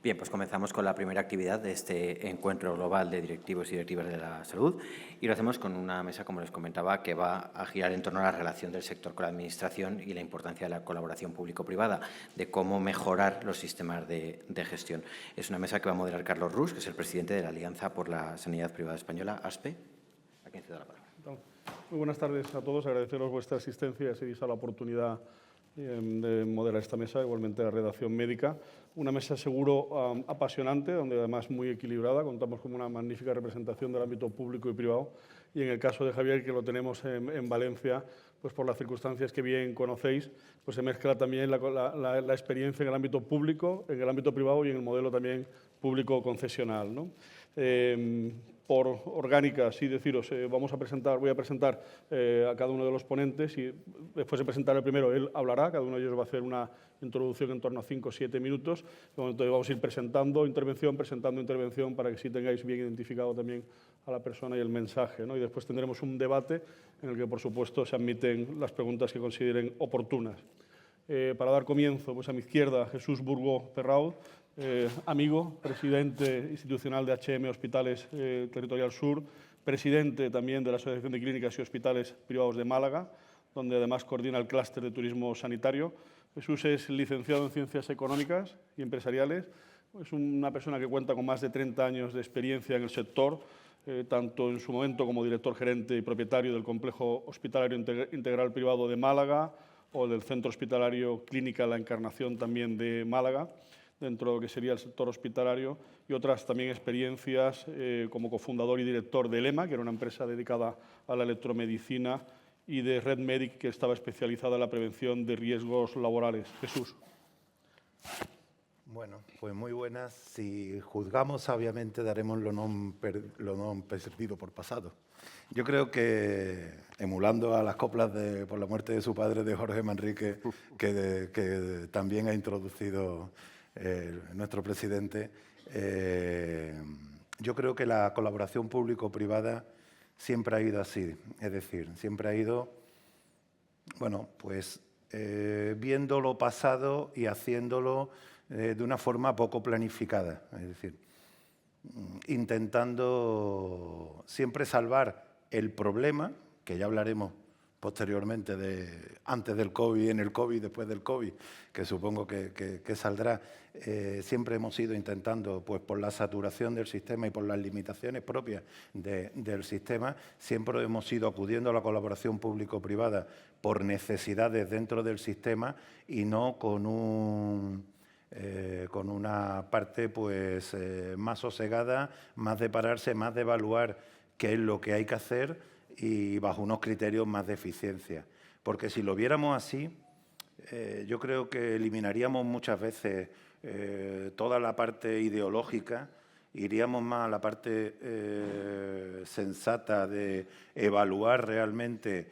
Bien, pues comenzamos con la primera actividad de este encuentro global de directivos y directivas de la salud y lo hacemos con una mesa, como les comentaba, que va a girar en torno a la relación del sector con la Administración y la importancia de la colaboración público-privada, de cómo mejorar los sistemas de gestión. Es una mesa que va a moderar Carlos Rus, que es el presidente de la Alianza por la Sanidad Privada Española, ASPE. ¿A quién cedo la palabra? Muy buenas tardes a todos. Agradeceros vuestra asistencia y así la oportunidad de moderar esta mesa, igualmente la redacción médica. Una mesa seguro apasionante, donde además muy equilibrada. Contamos con una magnífica representación del ámbito público y privado. Y en el caso de Javier, que lo tenemos en Valencia, pues por las circunstancias que bien conocéis, pues se mezcla también la experiencia en el ámbito público, en el ámbito privado y en el modelo también público concesional, ¿no? Por orgánica, sí deciros, voy a presentar a cada uno de los ponentes y después de presentar el primero, él hablará, cada uno de ellos va a hacer una introducción en torno a 5 o 7 minutos. Entonces vamos a ir presentando intervención para que sí tengáis bien identificado también a la persona y el mensaje, ¿no? Y después tendremos un debate en el que, por supuesto, se admiten las preguntas que consideren oportunas. Para dar comienzo, pues a mi izquierda, Jesús Burgó Perraud, amigo, presidente institucional de HM Hospitales Territorial Sur, presidente también de la Asociación de Clínicas y Hospitales Privados de Málaga, donde además coordina el clúster de turismo sanitario. Jesús es licenciado en Ciencias Económicas y Empresariales. Es una persona que cuenta con más de 30 años de experiencia en el sector, tanto en su momento como director gerente y propietario del Complejo Hospitalario Integral Privado de Málaga o del Centro Hospitalario Clínica La Encarnación también de Málaga, dentro de lo que sería el sector hospitalario, y otras también experiencias como cofundador y director de LEMA, que era una empresa dedicada a la electromedicina, y de Red Medic, que estaba especializada en la prevención de riesgos laborales. Jesús. Bueno, pues muy buenas. Si juzgamos sabiamente, daremos lo non perdido por pasado. Yo creo que, emulando a las coplas por la muerte de su padre, de Jorge Manrique, que también ha introducido nuestro presidente, yo creo que la colaboración público-privada siempre ha ido así. Es decir, siempre ha ido, bueno, pues viendo lo pasado y haciéndolo de una forma poco planificada, es decir, intentando siempre salvar el problema, que ya hablaremos posteriormente antes del COVID, en el COVID, después del COVID, que supongo que saldrá. Siempre hemos ido intentando, pues por la saturación del sistema y por las limitaciones propias del sistema, siempre hemos ido acudiendo a la colaboración público-privada por necesidades dentro del sistema y no con una parte pues, más sosegada, más de pararse, más de evaluar qué es lo que hay que hacer y bajo unos criterios más de eficiencia. Porque si lo viéramos así, yo creo que eliminaríamos muchas veces toda la parte ideológica, iríamos más a la parte sensata de evaluar realmente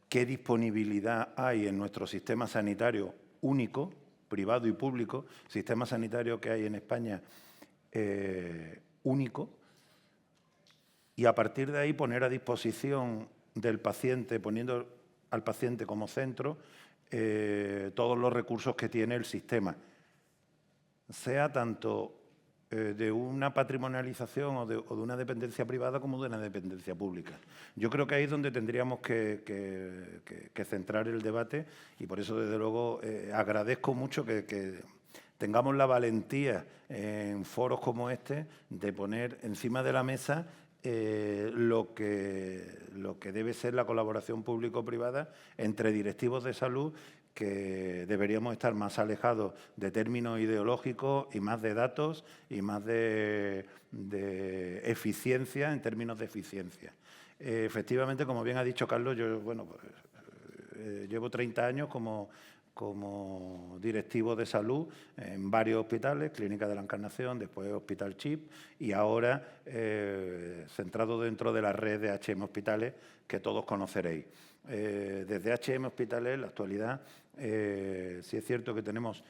qué disponibilidad hay en nuestro sistema sanitario único, privado y público, sistema sanitario que hay en España único, y a partir de ahí poner a disposición del paciente, poniendo al paciente como centro, todos los recursos que tiene el sistema, sea tanto de una patrimonialización o de una dependencia privada como de una dependencia pública. Yo creo que ahí es donde tendríamos que centrar el debate y por eso, desde luego, agradezco mucho que tengamos la valentía en foros como este de poner encima de la mesa lo que debe ser la colaboración público-privada entre directivos de salud, que deberíamos estar más alejados de términos ideológicos y más de datos y más de eficiencia, en términos de eficiencia. Efectivamente, como bien ha dicho Carlos, yo llevo 30 años como directivo de salud en varios hospitales, Clínica de la Encarnación, después Hospital Chip y ahora centrado dentro de la red de HM Hospitales que todos conoceréis. Desde HM Hospitales, en la actualidad, sí es cierto que tenemos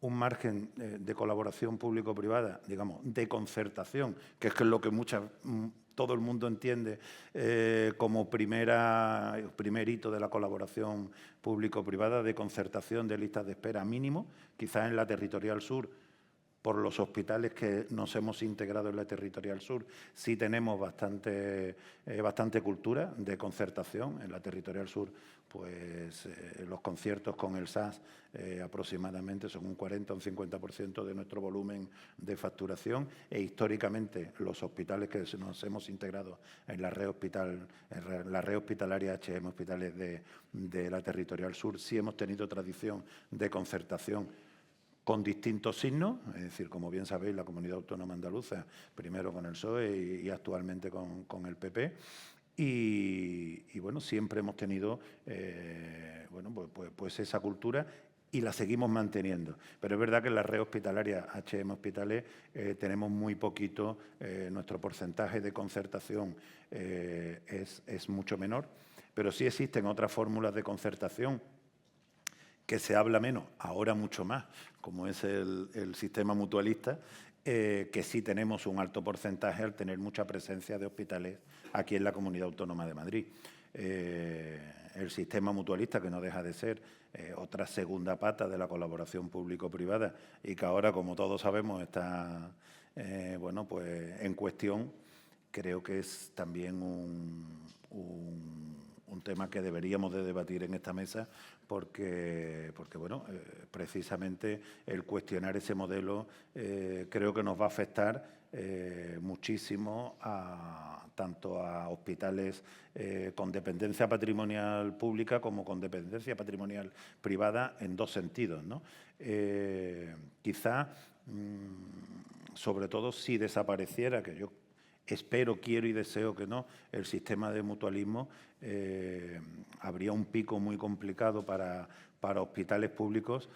un margen de colaboración público-privada, digamos, de concertación, que es lo que todo el mundo entiende como primer hito de la colaboración público-privada, de concertación de listas de espera mínimo, quizás en la Territorial Sur por los hospitales que nos hemos integrado en la Territorial Sur, sí tenemos bastante cultura de concertación. En la Territorial Sur, pues los conciertos con el SAS aproximadamente son un 40 o un 50% de nuestro volumen de facturación, e históricamente los hospitales que nos hemos integrado en la red hospitalaria HM Hospitales de la Territorial Sur, sí hemos tenido tradición de concertación con distintos signos, es decir, como bien sabéis, la Comunidad Autónoma Andaluza, primero con el PSOE y actualmente con el PP. Y bueno, siempre hemos tenido pues esa cultura y la seguimos manteniendo. Pero es verdad que en la red hospitalaria HM Hospitales tenemos muy poquito, nuestro porcentaje de concertación es mucho menor, pero sí existen otras fórmulas de concertación que se habla menos, ahora mucho más, como es el sistema mutualista, que sí tenemos un alto porcentaje al tener mucha presencia de hospitales aquí en la Comunidad Autónoma de Madrid. El sistema mutualista, que no deja de ser otra segunda pata de la colaboración público-privada y que ahora, como todos sabemos, está pues en cuestión, creo que es también un tema que deberíamos de debatir en esta mesa, porque precisamente el cuestionar ese modelo creo que nos va a afectar muchísimo tanto a hospitales con dependencia patrimonial pública como con dependencia patrimonial privada, en dos sentidos, ¿no? Quizá, sobre todo si desapareciera, que yo espero, quiero y deseo que no, el sistema de mutualismo, habría un pico muy complicado para hospitales públicos,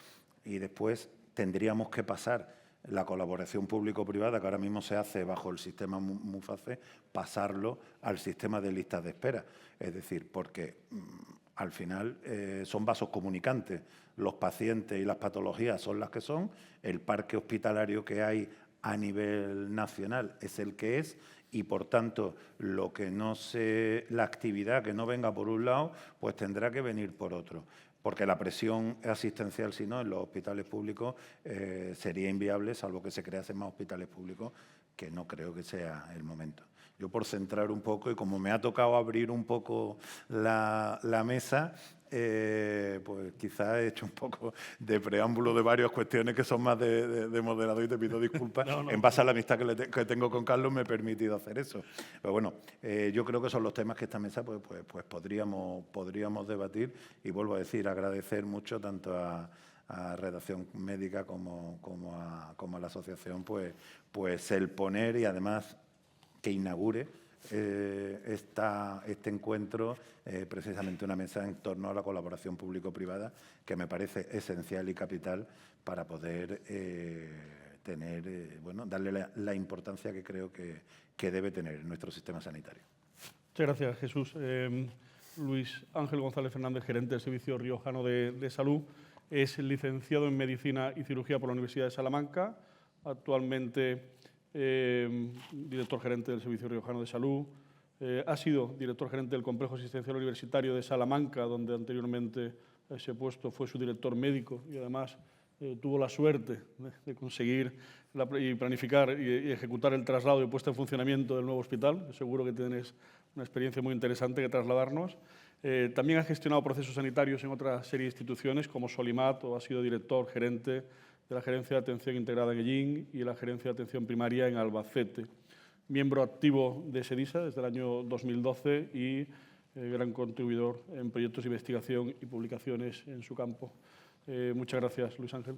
y después tendríamos que pasar la colaboración público-privada, que ahora mismo se hace bajo el sistema MUFACE, pasarlo al sistema de listas de espera. Es decir, porque al final son vasos comunicantes. Los pacientes y las patologías son las que son, el parque hospitalario que hay a nivel nacional es el que es, y por tanto la actividad que no venga por un lado, pues tendrá que venir por otro, porque la presión asistencial, si no, en los hospitales públicos sería inviable, salvo que se creasen más hospitales públicos, que no creo que sea el momento. Yo, por centrar un poco, y como me ha tocado abrir un poco la mesa, pues quizás he hecho un poco de preámbulo de varias cuestiones que son más de moderador, y te pido disculpas. No. En base a la amistad que tengo con Carlos, me he permitido hacer eso. Pero bueno, yo creo que son los temas que esta mesa pues podríamos debatir, y vuelvo a decir, agradecer mucho tanto a Redacción Médica como a la asociación pues el poner, y además que inaugure este encuentro, precisamente una mesa en torno a la colaboración público-privada, que me parece esencial y capital para poder darle la importancia que creo que debe tener en nuestro sistema sanitario. Muchas gracias, Jesús. Luis Ángel González Fernández, gerente del Servicio Riojano de Salud, es licenciado en Medicina y Cirugía por la Universidad de Salamanca, actualmente director gerente del Servicio Riojano de Salud. Ha sido director gerente del Complejo Asistencial Universitario de Salamanca, donde anteriormente a ese puesto fue su director médico, y además tuvo la suerte de conseguir y planificar y ejecutar el traslado y puesta en funcionamiento del nuevo hospital. Seguro que tienes una experiencia muy interesante que trasladarnos. También ha gestionado procesos sanitarios en otra serie de instituciones, como Solimat, o ha sido director gerente de la Gerencia de Atención Integrada en Ellín y la Gerencia de Atención Primaria en Albacete. Miembro activo de SEDISA desde el año 2012 y gran contribuidor en proyectos de investigación y publicaciones en su campo. Muchas gracias, Luis Ángel.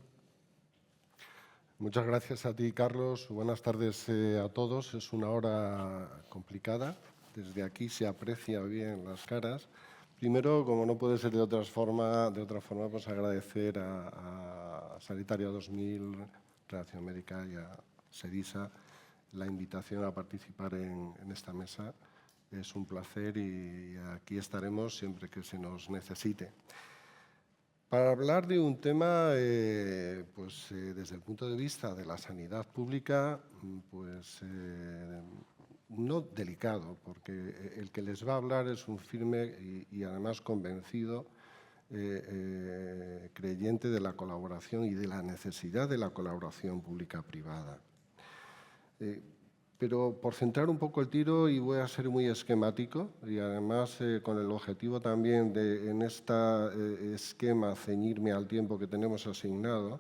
Muchas gracias a ti, Carlos. Buenas tardes a todos. Es una hora complicada. Desde aquí se aprecia bien las caras. Primero, como no puede ser de otra forma, pues agradecer a Sanitaria 2000, Redacción Médica, y a SEDISA la invitación a participar en esta mesa. Es un placer y aquí estaremos siempre que se nos necesite. Para hablar de un tema, desde el punto de vista de la sanidad pública, no delicado, porque el que les va a hablar es un firme y además convencido creyente de la colaboración y de la necesidad de la colaboración pública-privada. Pero por centrar un poco el tiro, y voy a ser muy esquemático, y además con el objetivo también de en este esquema ceñirme al tiempo que tenemos asignado,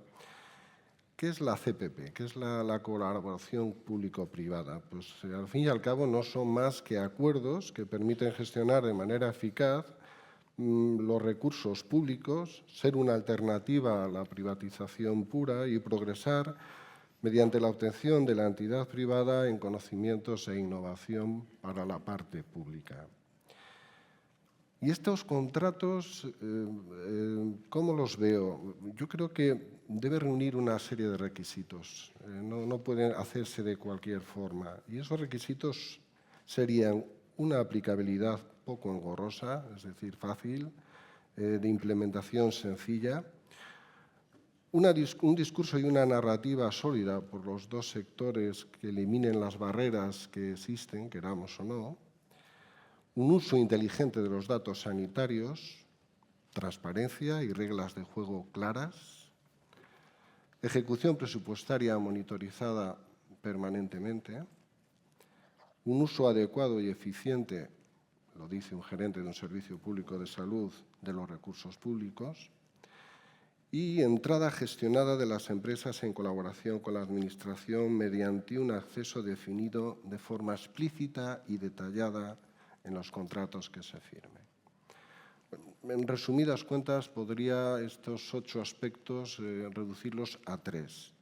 ¿qué es la CPP? ¿Qué es la colaboración público-privada? Pues al fin y al cabo no son más que acuerdos que permiten gestionar de manera eficaz los recursos públicos, ser una alternativa a la privatización pura y progresar mediante la obtención de la entidad privada en conocimientos e innovación para la parte pública. Y estos contratos, ¿cómo los veo? Yo creo que debe reunir una serie de requisitos. No pueden hacerse de cualquier forma. Y esos requisitos serían una aplicabilidad poco engorrosa, es decir, fácil, de implementación sencilla, un discurso y una narrativa sólida por los dos sectores que eliminen las barreras que existen, queramos o no, un uso inteligente de los datos sanitarios, transparencia y reglas de juego claras, ejecución presupuestaria monitorizada permanentemente, un uso adecuado y eficiente, lo dice un gerente de un servicio público de salud, de los recursos públicos, y entrada gestionada de las empresas en colaboración con la Administración mediante un acceso definido de forma explícita y detallada en los contratos que se firmen. En resumidas cuentas, podría estos 8 aspectos reducirlos a 3,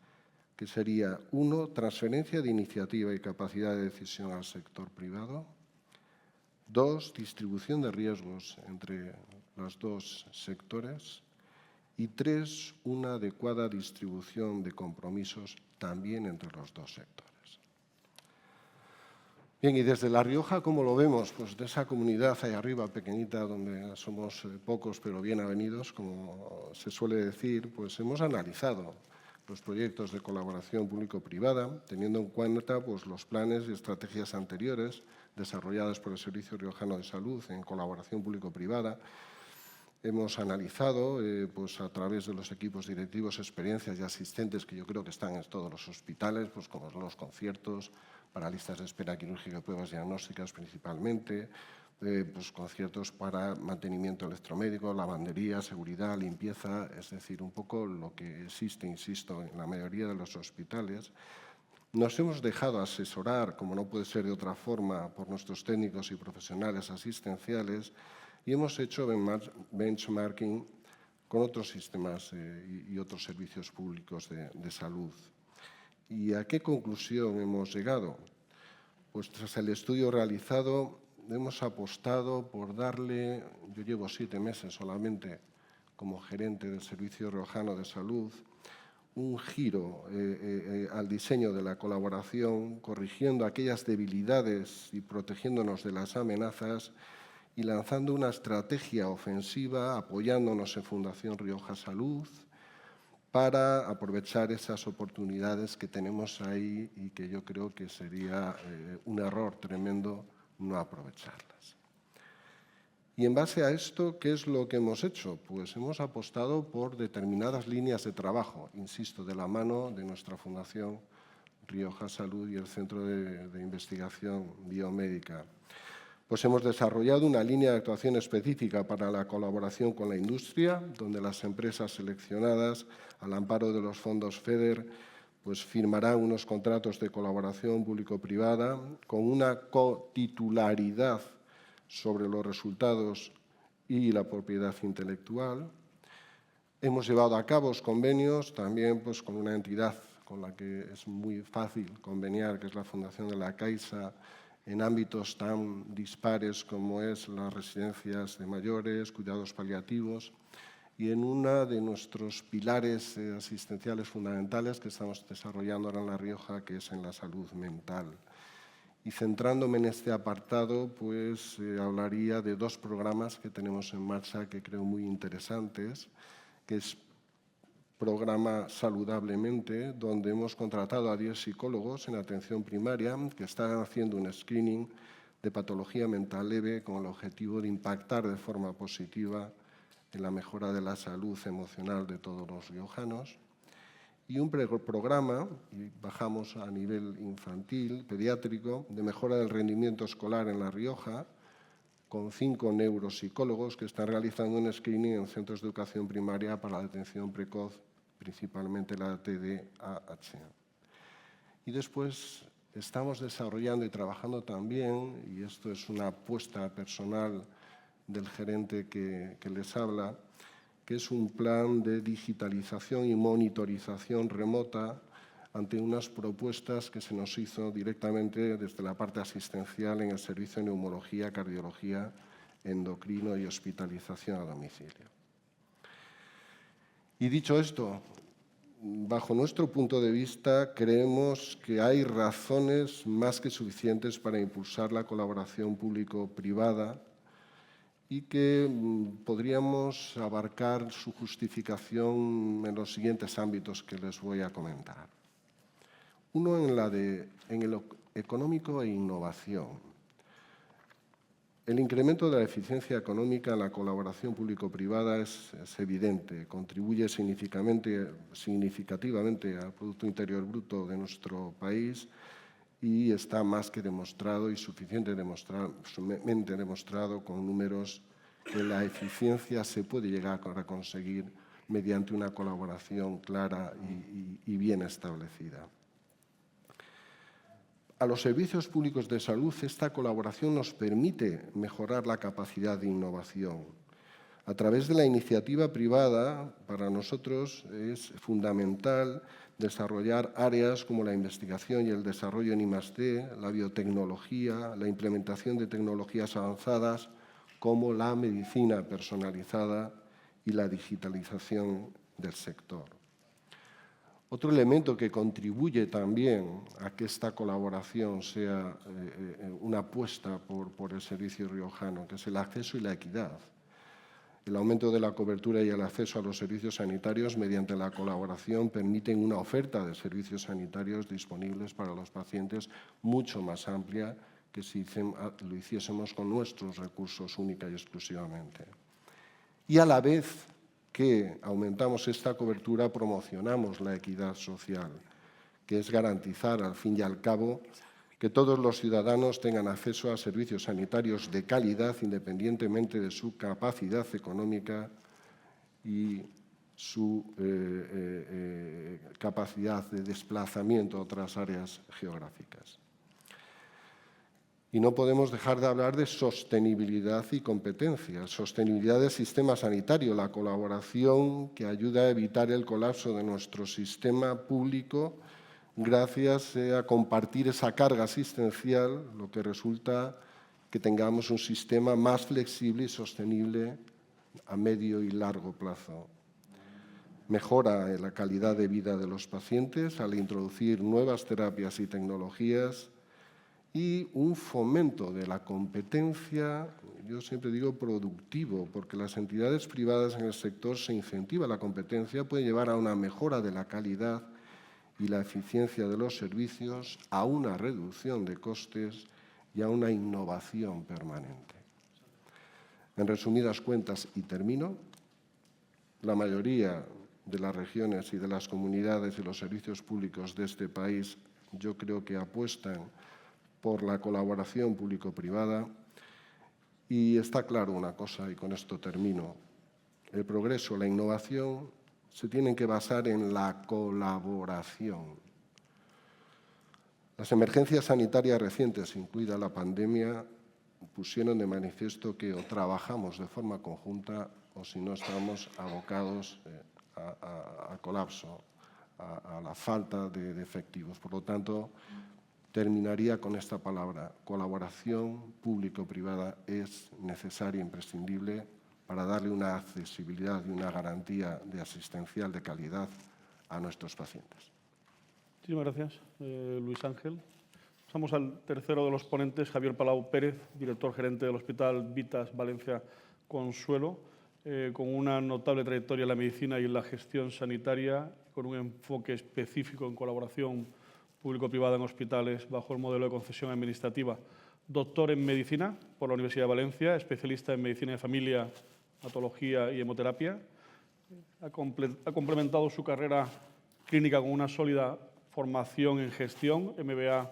que sería 1, transferencia de iniciativa y capacidad de decisión al sector privado; 2, distribución de riesgos entre los dos sectores; y 3, una adecuada distribución de compromisos también entre los dos sectores. Bien, y desde La Rioja, ¿cómo lo vemos? Pues de esa comunidad ahí arriba, pequeñita, donde somos pocos pero bien avenidos, como se suele decir, pues hemos analizado los proyectos de colaboración público-privada, teniendo en cuenta pues, los planes y estrategias anteriores desarrolladas por el Servicio Riojano de Salud en colaboración público-privada. Hemos analizado, pues a través de los equipos directivos, experiencias y asistentes que yo creo que están en todos los hospitales, pues como los conciertos para listas de espera quirúrgica y pruebas diagnósticas principalmente, pues conciertos para mantenimiento electromédico, lavandería, seguridad, limpieza, es decir, un poco lo que existe, insisto, en la mayoría de los hospitales. Nos hemos dejado asesorar, como no puede ser de otra forma, por nuestros técnicos y profesionales asistenciales, y hemos hecho benchmarking con otros sistemas y otros servicios públicos de salud. ¿Y a qué conclusión hemos llegado? Pues tras el estudio realizado hemos apostado por darle, yo llevo 7 meses solamente como gerente del Servicio Riojano de Salud, un giro al diseño de la colaboración, corrigiendo aquellas debilidades y protegiéndonos de las amenazas, y lanzando una estrategia ofensiva apoyándonos en Fundación Rioja Salud para aprovechar esas oportunidades que tenemos ahí y que yo creo que sería un error tremendo no aprovecharlas. Y en base a esto, ¿qué es lo que hemos hecho? Pues hemos apostado por determinadas líneas de trabajo, insisto, de la mano de nuestra Fundación Rioja Salud y el Centro de Investigación Biomédica. Pues hemos desarrollado una línea de actuación específica para la colaboración con la industria, donde las empresas seleccionadas al amparo de los fondos FEDER pues firmarán unos contratos de colaboración público-privada con una cotitularidad sobre los resultados y la propiedad intelectual. Hemos llevado a cabo convenios también pues, con una entidad con la que es muy fácil conveniar, que es la Fundación de la Caixa, en ámbitos tan dispares como es las residencias de mayores, cuidados paliativos, y en uno de nuestros pilares asistenciales fundamentales que estamos desarrollando ahora en La Rioja, que es en la salud mental. Y centrándome en este apartado, pues hablaría de 2 programas que tenemos en marcha que creo muy interesantes, que es programa Saludablemente, donde hemos contratado a 10 psicólogos en atención primaria que están haciendo un screening de patología mental leve con el objetivo de impactar de forma positiva en la mejora de la salud emocional de todos los riojanos, y un programa, y bajamos a nivel infantil, pediátrico, de mejora del rendimiento escolar en La Rioja, con 5 neuropsicólogos que están realizando un screening en centros de educación primaria para la detención precoz, principalmente la TDAH. Y después estamos desarrollando y trabajando también, y esto es una apuesta personal del gerente que les habla, que es un plan de digitalización y monitorización remota ante unas propuestas que se nos hizo directamente desde la parte asistencial en el servicio de neumología, cardiología, endocrino y hospitalización a domicilio. Y dicho esto, bajo nuestro punto de vista, creemos que hay razones más que suficientes para impulsar la colaboración público-privada y que podríamos abarcar su justificación en los siguientes ámbitos que les voy a comentar. Uno en el económico e innovación. El incremento de la eficiencia económica en la colaboración público-privada es evidente, contribuye significativamente al Producto Interior Bruto de nuestro país y está más que demostrado y suficientemente demostrado con números que la eficiencia se puede llegar a conseguir mediante una colaboración clara y bien establecida. A los servicios públicos de salud, esta colaboración nos permite mejorar la capacidad de innovación. A través de la iniciativa privada, para nosotros es fundamental desarrollar áreas como la investigación y el desarrollo en I+D, la biotecnología, la implementación de tecnologías avanzadas como la medicina personalizada y la digitalización del sector. Otro elemento que contribuye también a que esta colaboración sea una apuesta por el servicio riojano, que es el acceso y la equidad. El aumento de la cobertura y el acceso a los servicios sanitarios mediante la colaboración permiten una oferta de servicios sanitarios disponibles para los pacientes mucho más amplia que si lo hiciésemos con nuestros recursos única y exclusivamente. Y a la vez que aumentamos esta cobertura, promocionamos la equidad social, que es garantizar, al fin y al cabo, que todos los ciudadanos tengan acceso a servicios sanitarios de calidad independientemente de su capacidad económica y su capacidad de desplazamiento a otras áreas geográficas. Y no podemos dejar de hablar de sostenibilidad y competencia. Sostenibilidad del sistema sanitario, la colaboración que ayuda a evitar el colapso de nuestro sistema público gracias a compartir esa carga asistencial, lo que resulta que tengamos un sistema más flexible y sostenible a medio y largo plazo. Mejora la calidad de vida de los pacientes al introducir nuevas terapias y tecnologías y un fomento de la competencia, yo siempre digo productivo, porque las entidades privadas en el sector se incentiva la competencia, puede llevar a una mejora de la calidad y la eficiencia de los servicios, a una reducción de costes y a una innovación permanente. En resumidas cuentas, y termino, la mayoría de las regiones y de las comunidades y los servicios públicos de este país, yo creo que apuestan por la colaboración público-privada y está claro una cosa, y con esto termino, el progreso, la innovación se tienen que basar en la colaboración. Las emergencias sanitarias recientes, incluida la pandemia, pusieron de manifiesto que o trabajamos de forma conjunta o si no estamos abocados a colapso, a la falta de efectivos. Por lo tanto, terminaría con esta palabra. Colaboración público-privada es necesaria e imprescindible para darle una accesibilidad y una garantía de asistencial de calidad a nuestros pacientes. Muchísimas gracias, Luis Ángel. Pasamos al tercero de los ponentes, Javier Palau Pérez, director gerente del Hospital Vitas Valencia Consuelo, con una notable trayectoria en la medicina y en la gestión sanitaria, con un enfoque específico en colaboración público-privada en hospitales bajo el modelo de concesión administrativa. Doctor en Medicina por la Universidad de Valencia, especialista en Medicina de Familia hematología y hemoterapia. Ha complementado su carrera clínica con una sólida formación en gestión, MBA,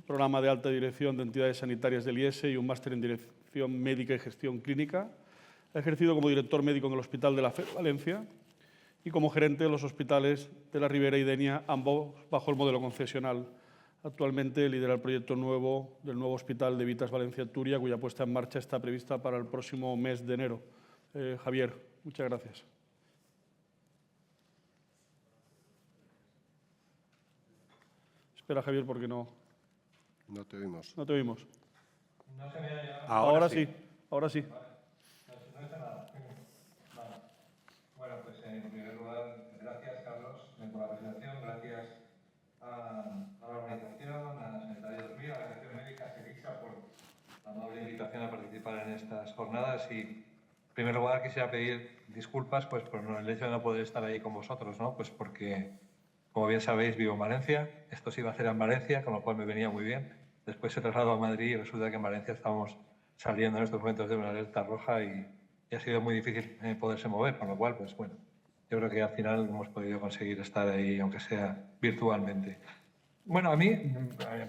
programa de alta dirección de entidades sanitarias del IES y un máster en dirección médica y gestión clínica. Ha ejercido como director médico en el Hospital de la Fe de Valencia y como gerente de los hospitales de la Ribera y Denia, ambos bajo el modelo concesional. Actualmente lidera el proyecto nuevo del nuevo Hospital de Vitas Valencia-Turia, cuya puesta en marcha está prevista para el próximo mes de enero. Javier, muchas gracias. Espera, Javier, porque no te oímos. te oímos. No se me ha llegado. Ahora sí, ahora sí. No está nada. Vale. Bueno, pues en primer lugar, gracias, Carlos, por la presentación. Gracias a la organización, a Sanitario 2000, a la Asociación Médica, a CELIXA, por la amable invitación a participar en estas jornadas. Y en primer lugar quisiera pedir disculpas pues, por el hecho de no poder estar ahí con vosotros, ¿no? Pues porque, como bien sabéis, vivo en Valencia. Esto se iba a hacer en Valencia, con lo cual me venía muy bien. Después se trasladó a Madrid y resulta que en Valencia estamos saliendo en estos momentos de una alerta roja y ha sido muy difícil poderse mover, con lo cual, pues bueno, yo creo que al final hemos podido conseguir estar ahí, aunque sea virtualmente. Bueno, a mí,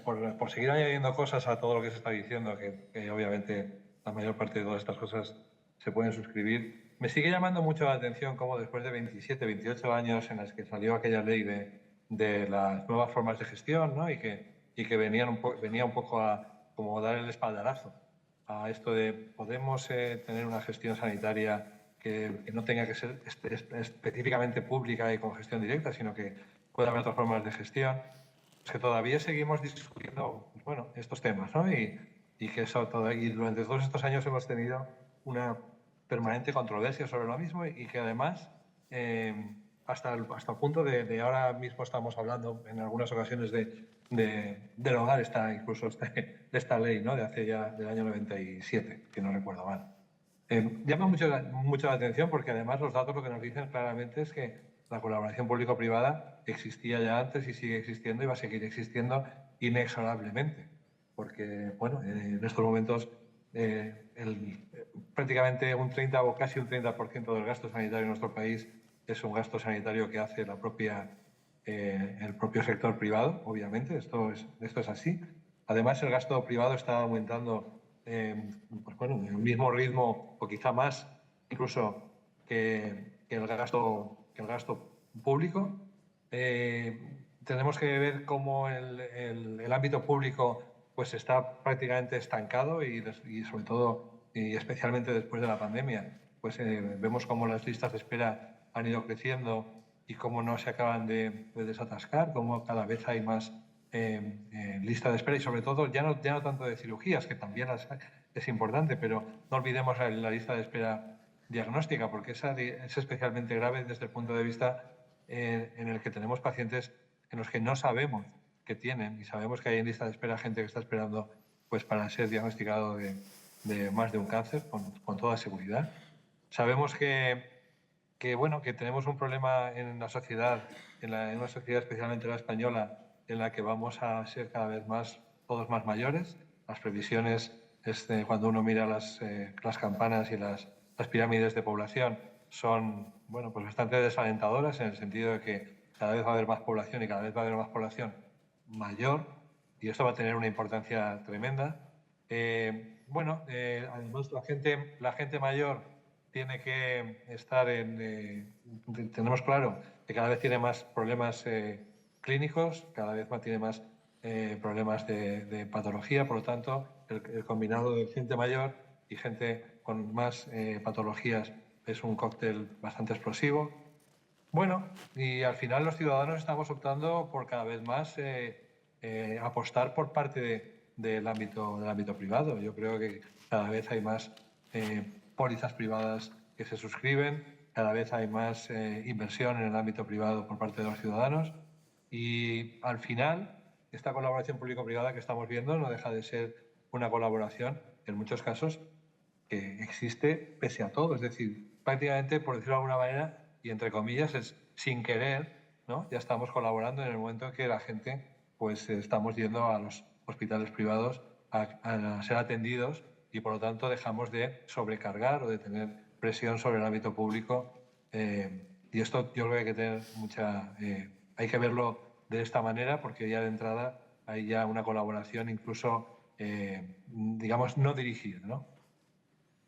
por seguir añadiendo cosas a todo lo que se está diciendo, que obviamente la mayor parte de todas estas cosas se pueden suscribir, me sigue llamando mucho la atención cómo después de 27, 28 años en las que salió aquella ley de las nuevas formas de gestión, ¿no? y que venía un poco a como dar el espaldarazo a esto de podemos tener una gestión sanitaria que no tenga que ser específicamente pública y con gestión directa, sino que pueda haber otras formas de gestión. Es que todavía seguimos discutiendo, pues bueno, estos temas, ¿no? Y que eso y durante todos estos años hemos tenido una permanente controversia sobre lo mismo y que además hasta el punto de ahora mismo estamos hablando en algunas ocasiones de derogar incluso esta ley, ¿no? De hace ya del año 97, si no recuerdo mal. Llama mucho la atención porque además los datos lo que nos dicen claramente es que la colaboración público-privada existía ya antes y sigue existiendo y va a seguir existiendo inexorablemente. Porque, bueno, en estos momentos prácticamente un 30 o casi un 30% del gasto sanitario en nuestro país es un gasto sanitario que hace el propio sector privado, obviamente, esto es así. Además, el gasto privado está aumentando pues bueno, en el mismo ritmo o quizá más incluso que el gasto público. Tenemos que ver cómo el ámbito público pues está prácticamente estancado y sobre todo y especialmente después de la pandemia pues vemos cómo las listas de espera han ido creciendo y cómo no se acaban de desatascar, cómo cada vez hay más lista de espera y sobre todo ya no tanto de cirugías, que también es importante, pero no olvidemos la lista de espera diagnóstica, porque esa es especialmente grave desde el punto de vista en el que tenemos pacientes en los que no sabemos qué tienen y sabemos que hay en lista de espera gente que está esperando pues, para ser diagnosticado de más de un cáncer, con toda seguridad. Sabemos que tenemos un problema en la sociedad, en una sociedad especialmente la española, en la que vamos a ser cada vez todos más mayores. Las previsiones, cuando uno mira las campanas y las pirámides de población, son pues bastante desalentadoras en el sentido de que cada vez va a haber más población y cada vez va a haber más población mayor y esto va a tener una importancia tremenda. Además la gente mayor tiene que estar tenemos claro que cada vez tiene más problemas clínicos, cada vez tiene más problemas de patología, por lo tanto, el combinado de gente mayor y gente con más patologías es un cóctel bastante explosivo. Bueno, y al final los ciudadanos estamos optando por cada vez más apostar por parte del ámbito privado. Yo creo que cada vez hay más pólizas privadas que se suscriben, cada vez hay más inversión en el ámbito privado por parte de los ciudadanos y al final esta colaboración público-privada que estamos viendo no deja de ser una colaboración en muchos casos que existe pese a todo, es decir, prácticamente por decirlo de alguna manera y entre comillas es sin querer, ¿no? Ya estamos colaborando en el momento en que la gente pues estamos yendo a los hospitales privados a ser atendidos y por lo tanto dejamos de sobrecargar o de tener presión sobre el ámbito público. Y esto yo creo que hay que tener hay que verlo de esta manera, porque ya de entrada hay ya una colaboración incluso, digamos, no dirigida, ¿no?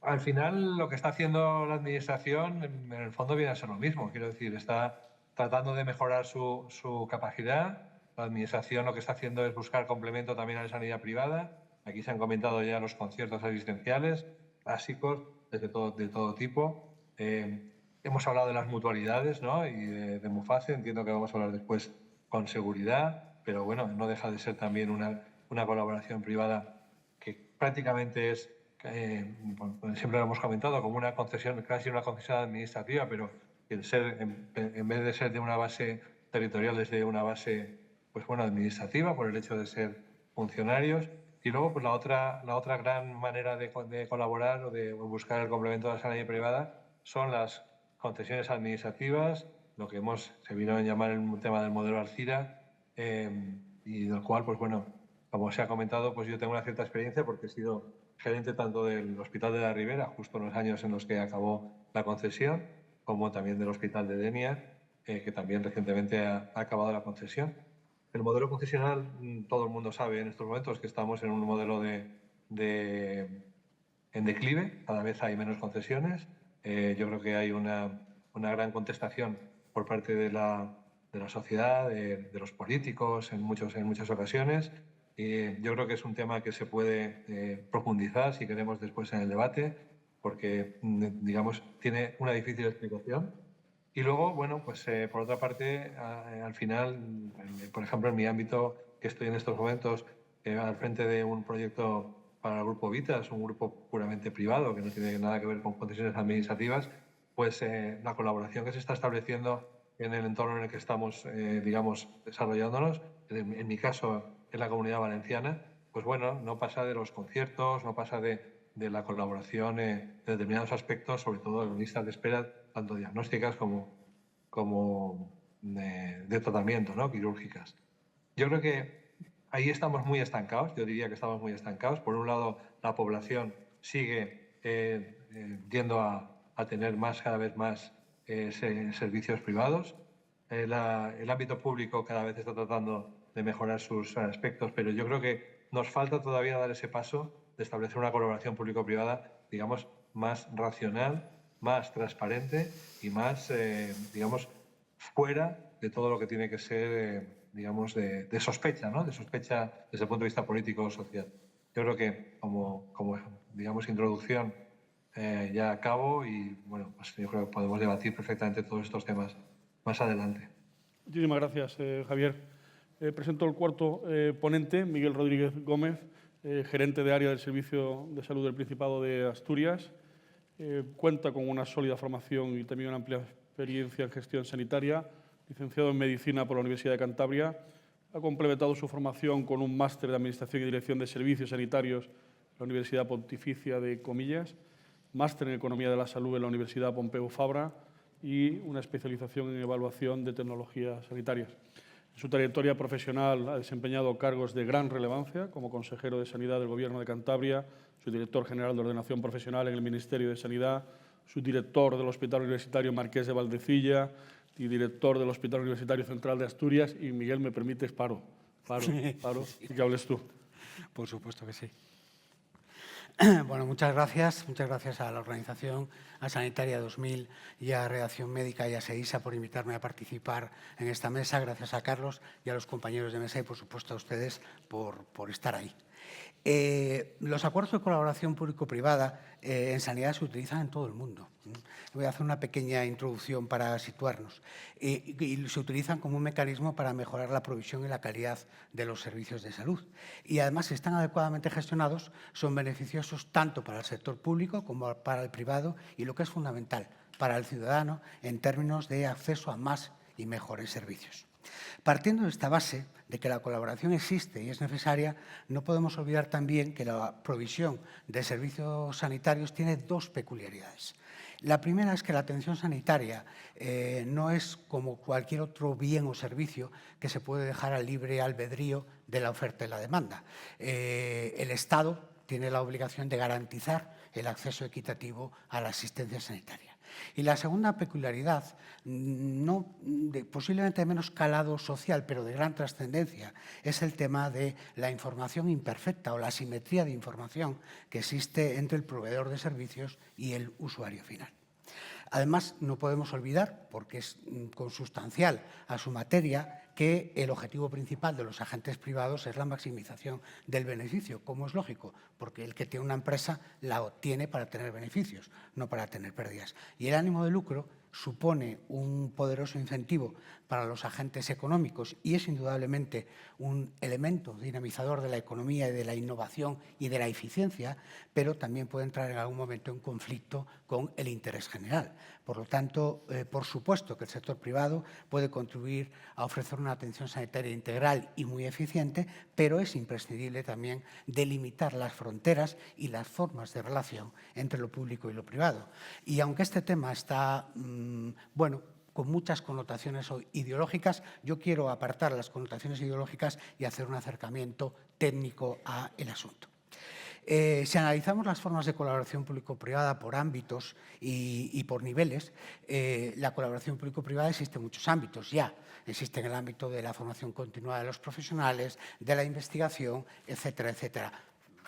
Al final, lo que está haciendo la Administración, en el fondo, viene a ser lo mismo. Quiero decir, está tratando de mejorar su capacidad. La Administración lo que está haciendo es buscar complemento también a la sanidad privada. Aquí se han comentado ya los conciertos asistenciales básicos de todo tipo. Hemos hablado de las mutualidades, ¿no? Y de MUFACE, entiendo que vamos a hablar después con seguridad, pero bueno, no deja de ser también una colaboración privada que prácticamente es, siempre lo hemos comentado, como una concesión, casi una concesión administrativa, pero en vez de ser de una base territorial, es de una base, pues bueno, administrativa, por el hecho de ser funcionarios. Y luego, pues la otra gran manera de colaborar o de buscar el complemento de la sanidad privada son las concesiones administrativas, lo que se vino a llamar el tema del modelo Alcira, y del cual, pues bueno, como se ha comentado, pues yo tengo una cierta experiencia porque he sido gerente tanto del Hospital de la Ribera, justo en los años en los que acabó la concesión, como también del Hospital de Denia, que también recientemente ha acabado la concesión. El modelo concesional, todo el mundo sabe en estos momentos que estamos en un modelo en declive, cada vez hay menos concesiones. Yo creo que hay una gran contestación por parte de la sociedad, de los políticos en muchas ocasiones. Yo creo que es un tema que se puede profundizar si queremos después en el debate, porque, digamos, tiene una difícil explicación. Y luego, bueno, pues por otra parte, al final, por ejemplo, en mi ámbito, que estoy en estos momentos al frente de un proyecto para el Grupo Vitas, un grupo puramente privado que no tiene nada que ver con concesiones administrativas, pues la colaboración que se está estableciendo en el entorno en el que estamos, digamos, desarrollándonos, en mi caso, en la Comunidad Valenciana, pues bueno, no pasa de los conciertos, no pasa de la colaboración de determinados aspectos, sobre todo en listas de espera, tanto diagnósticas como de tratamiento, ¿no? Quirúrgicas. Yo creo que ahí estamos muy estancados, yo diría que estamos muy estancados. Por un lado, la población sigue yendo a tener cada vez más servicios privados. El ámbito público cada vez está tratando de mejorar sus aspectos, pero yo creo que nos falta todavía dar ese paso de establecer una colaboración público-privada, digamos, más racional, más transparente y más, digamos, fuera de todo lo que tiene que ser, digamos, de sospecha, ¿no? De sospecha desde el punto de vista político o social. Yo creo que como digamos, introducción ya acabo y, bueno, pues yo creo que podemos debatir perfectamente todos estos temas más adelante. Muchísimas gracias, Javier. Presento el cuarto ponente, Miguel Rodríguez Gómez, gerente de área del Servicio de Salud del Principado de Asturias. Cuenta con una sólida formación y también una amplia experiencia en gestión sanitaria, licenciado en Medicina por la Universidad de Cantabria. Ha complementado su formación con un máster de Administración y Dirección de Servicios Sanitarios en la Universidad Pontificia de Comillas, máster en Economía de la Salud en la Universidad Pompeu Fabra y una especialización en Evaluación de Tecnologías Sanitarias. En su trayectoria profesional ha desempeñado cargos de gran relevancia como consejero de Sanidad del Gobierno de Cantabria, subdirector general de Ordenación Profesional en el Ministerio de Sanidad, subdirector del Hospital Universitario Marqués de Valdecilla y director del Hospital Universitario Central de Asturias. Y, Miguel, ¿me permites? Paro, y que hables tú. Por supuesto que sí. Bueno, muchas gracias a la organización, a Sanitaria 2000 y a Redacción Médica y a SEISA por invitarme a participar en esta mesa. Gracias a Carlos y a los compañeros de mesa y, por supuesto, a ustedes por estar ahí. Los acuerdos de colaboración público-privada en sanidad se utilizan en todo el mundo. Voy a hacer una pequeña introducción para situarnos. Y se utilizan como un mecanismo para mejorar la provisión y la calidad de los servicios de salud. Y además, si están adecuadamente gestionados, son beneficiosos tanto para el sector público como para el privado y, lo que es fundamental, para el ciudadano en términos de acceso a más y mejores servicios. Partiendo de esta base de que la colaboración existe y es necesaria, no podemos olvidar también que la provisión de servicios sanitarios tiene dos peculiaridades. La primera es que la atención sanitaria no es como cualquier otro bien o servicio que se puede dejar al libre albedrío de la oferta y la demanda. El Estado tiene la obligación de garantizar el acceso equitativo a la asistencia sanitaria. Y la segunda peculiaridad, posiblemente de menos calado social, pero de gran trascendencia, es el tema de la información imperfecta o la asimetría de información que existe entre el proveedor de servicios y el usuario final. Además, no podemos olvidar, porque es consustancial a su materia, que el objetivo principal de los agentes privados es la maximización del beneficio, como es lógico, porque el que tiene una empresa la obtiene para tener beneficios, no para tener pérdidas. Y el ánimo de lucro supone un poderoso incentivo para los agentes económicos y es indudablemente un elemento dinamizador de la economía y de la innovación y de la eficiencia, pero también puede entrar en algún momento en conflicto con el interés general. Por lo tanto, por supuesto que el sector privado puede contribuir a ofrecer una atención sanitaria integral y muy eficiente, pero es imprescindible también delimitar las fronteras y las formas de relación entre lo público y lo privado. Y aunque este tema está, con muchas connotaciones ideológicas, yo quiero apartar las connotaciones ideológicas y hacer un acercamiento técnico al asunto. Si analizamos las formas de colaboración público-privada por ámbitos y por niveles, la colaboración público-privada existe en muchos ámbitos ya. Existe en el ámbito de la formación continuada de los profesionales, de la investigación, etcétera, etcétera.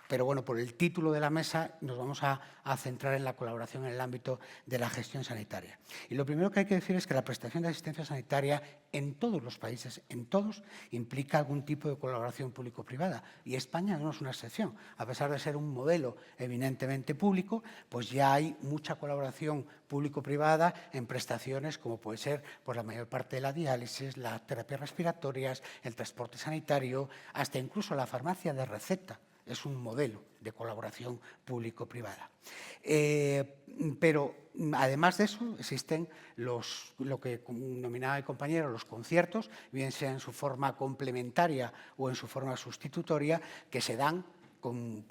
Pero bueno, por el título de la mesa nos vamos a centrar en la colaboración en el ámbito de la gestión sanitaria. Y lo primero que hay que decir es que la prestación de asistencia sanitaria en todos los países, en todos, implica algún tipo de colaboración público-privada. Y España no es una excepción. A pesar de ser un modelo eminentemente público, pues ya hay mucha colaboración público-privada en prestaciones como puede ser la mayor parte de la diálisis, las terapias respiratorias, el transporte sanitario, hasta incluso la farmacia de receta. Es un modelo de colaboración público-privada. Pero, además de eso, existen lo que nominaba el compañero, los conciertos, bien sea en su forma complementaria o en su forma sustitutoria, que se dan con